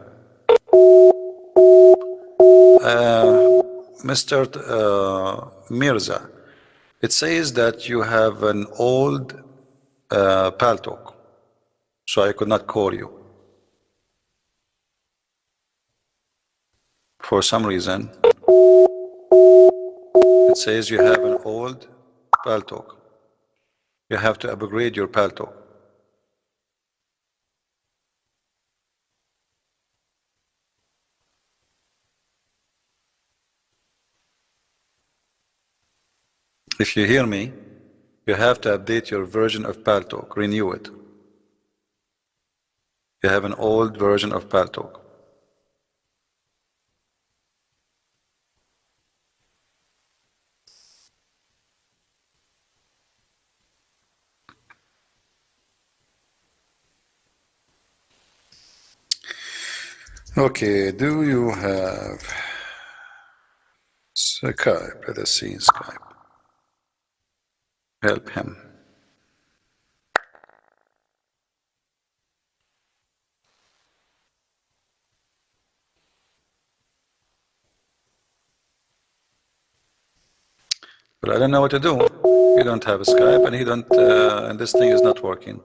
Mr. Mirza, it says that you have an old Paltalk, so I could not call you. For some reason, it says you have an old Paltalk. You have to upgrade your Paltalk. If you hear me, you have to update your version of Paltalk, renew it. You have an old version of Paltalk. Okay, do you have Skype? Let us see in Skype. Help him. But I don't know what to do. You don't have a Skype, and he don't, and this thing is not working.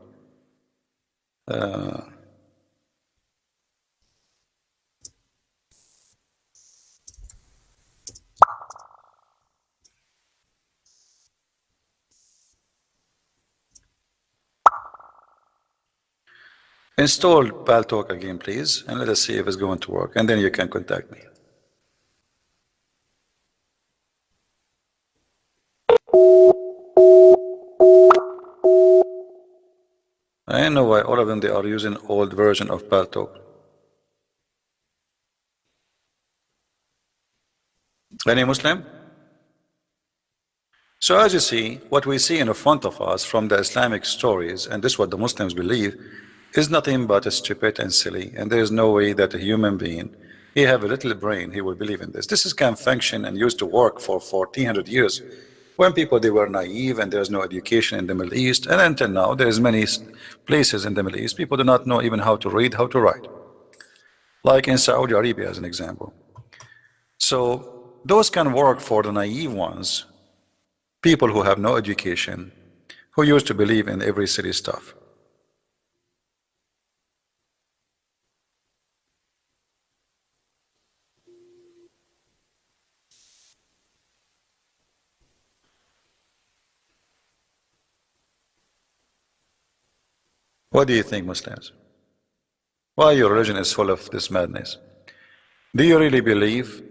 Install Paltalk again, please, and let us see if it's going to work, and then you can contact me. I don't know why all of them, they are using old version of Paltalk. Any Muslim? So as you see, what we see in front of us from the Islamic stories, and this is what the Muslims believe, is nothing but stupid and silly, and there is no way that a human being, he have a little brain, he will believe in this. This is can function and used to work for 1400 years, when people, they were naive and there's no education in the Middle East, and until now there's many places in the Middle East, people do not know even how to read, how to write. Like in Saudi Arabia as an example. So those can work for the naive ones, people who have no education, who used to believe in every silly stuff. What do you think, Muslims? Why your religion is full of this madness? Do you really believe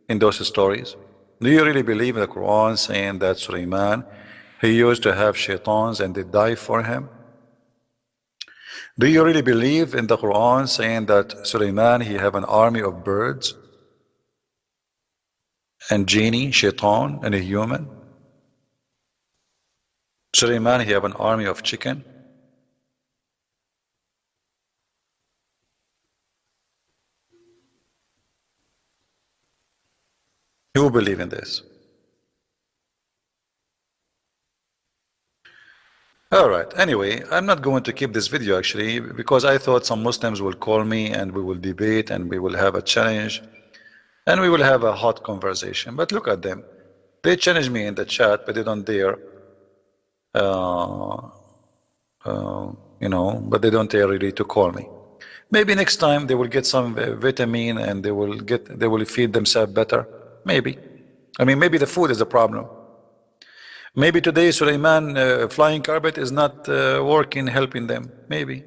in those stories? Do you really believe in the Quran saying that Sulaiman, he used to have shaitans and they die for him? Do you really believe in the Quran saying that Sulaiman, he have an army of birds and genie, shaitan, and a human? Sulaiman, he have an army of chicken? Who believe in this? All right. Anyway, I'm not going to keep this video actually because I thought some Muslims will call me and we will debate and we will have a challenge and we will have a hot conversation. But look at them. They challenge me in the chat, but they don't dare, but they don't dare really to call me. Maybe next time they will get some vitamin and they will feed themselves better. Maybe. I mean, maybe the food is the problem. Maybe today Sulaiman flying carpet is not working, helping them. Maybe.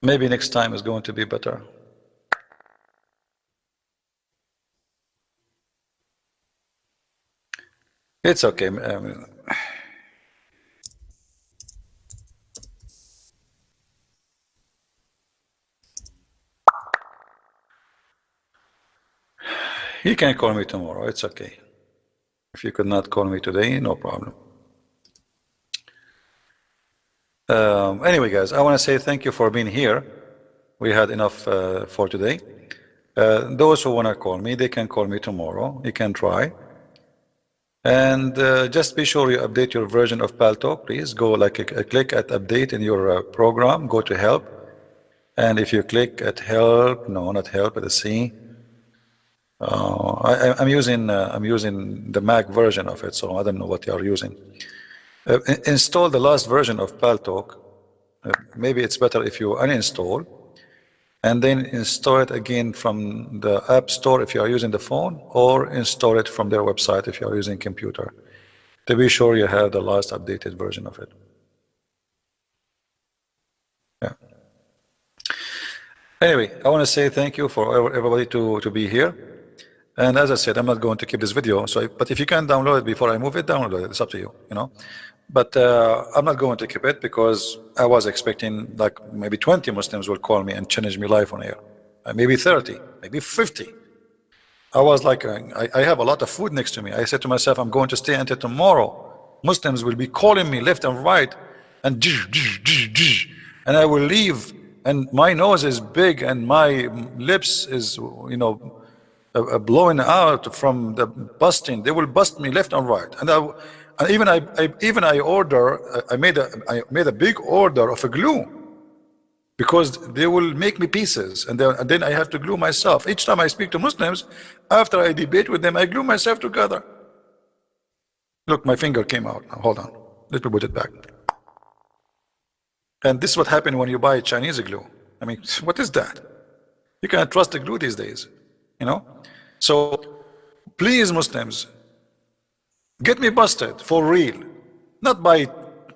Maybe next time is going to be better. It's okay. You can call me tomorrow. It's okay. If you could not call me today, no problem. Anyway, guys, I want to say thank you for being here. We had enough for today. Those who want to call me, they can call me tomorrow. You can try. And just be sure you update your version of Paltalk, please. Go click at update in your program. Go to help. And if you click at help, no, not help, but C. I'm using the Mac version of it, so I don't know what you are using. Install the last version of Paltalk. Maybe it's better if you uninstall and then install it again from the App Store if you are using the phone, or install it from their website if you are using computer, to be sure you have the last updated version of it. Yeah. Anyway, I want to say thank you for everybody to be here. And as I said, I'm not going to keep this video. But if you can download it before I move it, download it. It's up to you, But I'm not going to keep it because I was expecting like maybe 20 Muslims will call me and challenge me live on air. Maybe 30, maybe 50. I was like, I have a lot of food next to me. I said to myself, I'm going to stay until tomorrow. Muslims will be calling me left and right, and I will leave. And my nose is big, and my lips is, blowing out from the busting. They will bust me left and right. And I made a big order of a glue, because they will make me pieces, and then I have to glue myself. Each time I speak to Muslims, after I debate with them, I glue myself together. Look, my finger came out. Now, hold on. Let me put it back. And this is what happened when you buy Chinese glue. I mean, what is that? You can't trust the glue these days, So, please, Muslims, get me busted for real, not by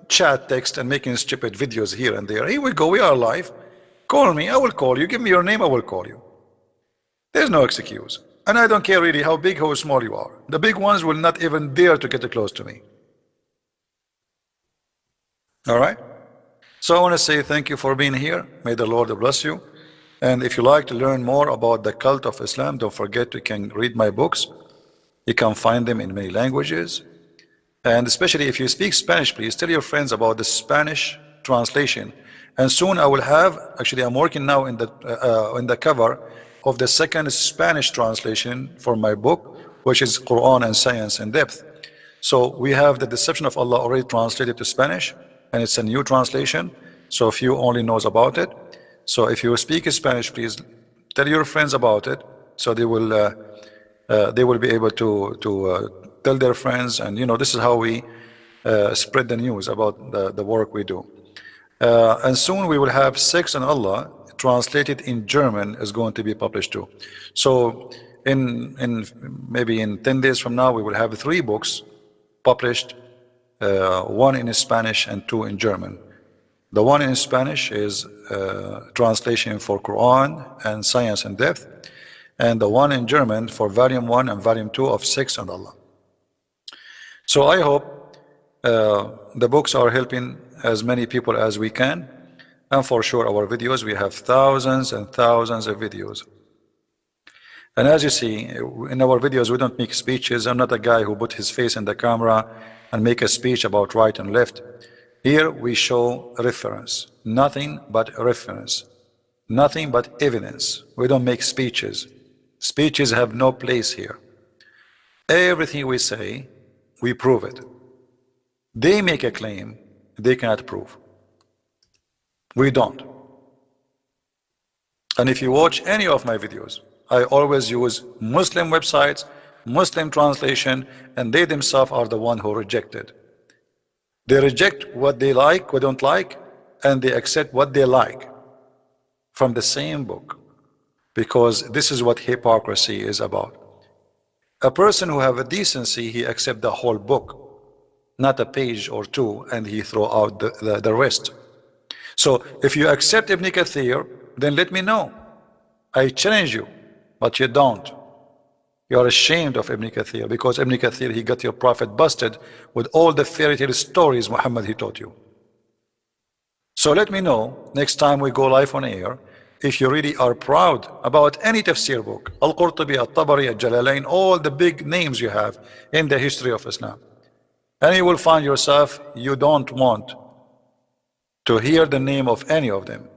chat text and making stupid videos here and there. Here we go, we are live. Call me, I will call you. Give me your name, I will call you. There's no excuse. And I don't care really how big or small you are. The big ones will not even dare to get close to me. All right? So I want to say thank you for being here. May the Lord bless you. And if you like to learn more about the cult of Islam, don't forget you can read my books. You can find them in many languages. And especially if you speak Spanish, please tell your friends about the Spanish translation. And soon I will have, actually I'm working now in the cover of the second Spanish translation for my book, which is Quran and Science in Depth. So we have the Deception of Allah already translated to Spanish, and it's a new translation, so few only knows about it. So if you speak Spanish, please tell your friends about it, so they will be able to tell their friends, and this is how we spread the news about the work we do. And soon we will have Sex and Allah translated in German is going to be published too. So maybe in 10 days from now we will have 3 books published, 1 in Spanish and 2 in German. The one in Spanish is translation for Quran and Science in Depth, and the one in German for Volume 1 and Volume 2 of Sex and Allah. So I hope the books are helping as many people as we can. And for sure our videos, we have thousands and thousands of videos. And as you see, in our videos, we don't make speeches. I'm not a guy who put his face in the camera and make a speech about right and left. Here we show reference, nothing but reference, nothing but evidence. We don't make speeches. Speeches have no place here. Everything we say, we prove it. They make a claim they cannot prove. We don't. And if you watch any of my videos, I always use Muslim websites, Muslim translation, and they themselves are the one who reject it. They reject what they like, what they don't like, and they accept what they like from the same book, because this is what hypocrisy is about. A person who have a decency, he accept the whole book, not a page or two, and he throw out the rest. So if you accept Ibn Kathir, then let me know. I challenge you, but you don't. You are ashamed of Ibn Kathir, because Ibn Kathir, he got your prophet busted with all the fairy tale stories Muhammad he taught you. So let me know next time we go live on air if you really are proud about any tafsir book, Al-Qurtubi, Al-Tabari, Al-Jalalain, all the big names you have in the history of Islam. And you will find yourself, you don't want to hear the name of any of them,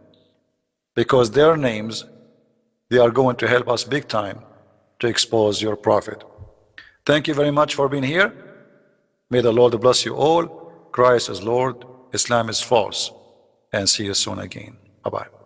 because their names, they are going to help us big time to expose your prophet. Thank you very much for being here. May the Lord bless you all. Christ is Lord, Islam is false, and see you soon again. Bye-bye.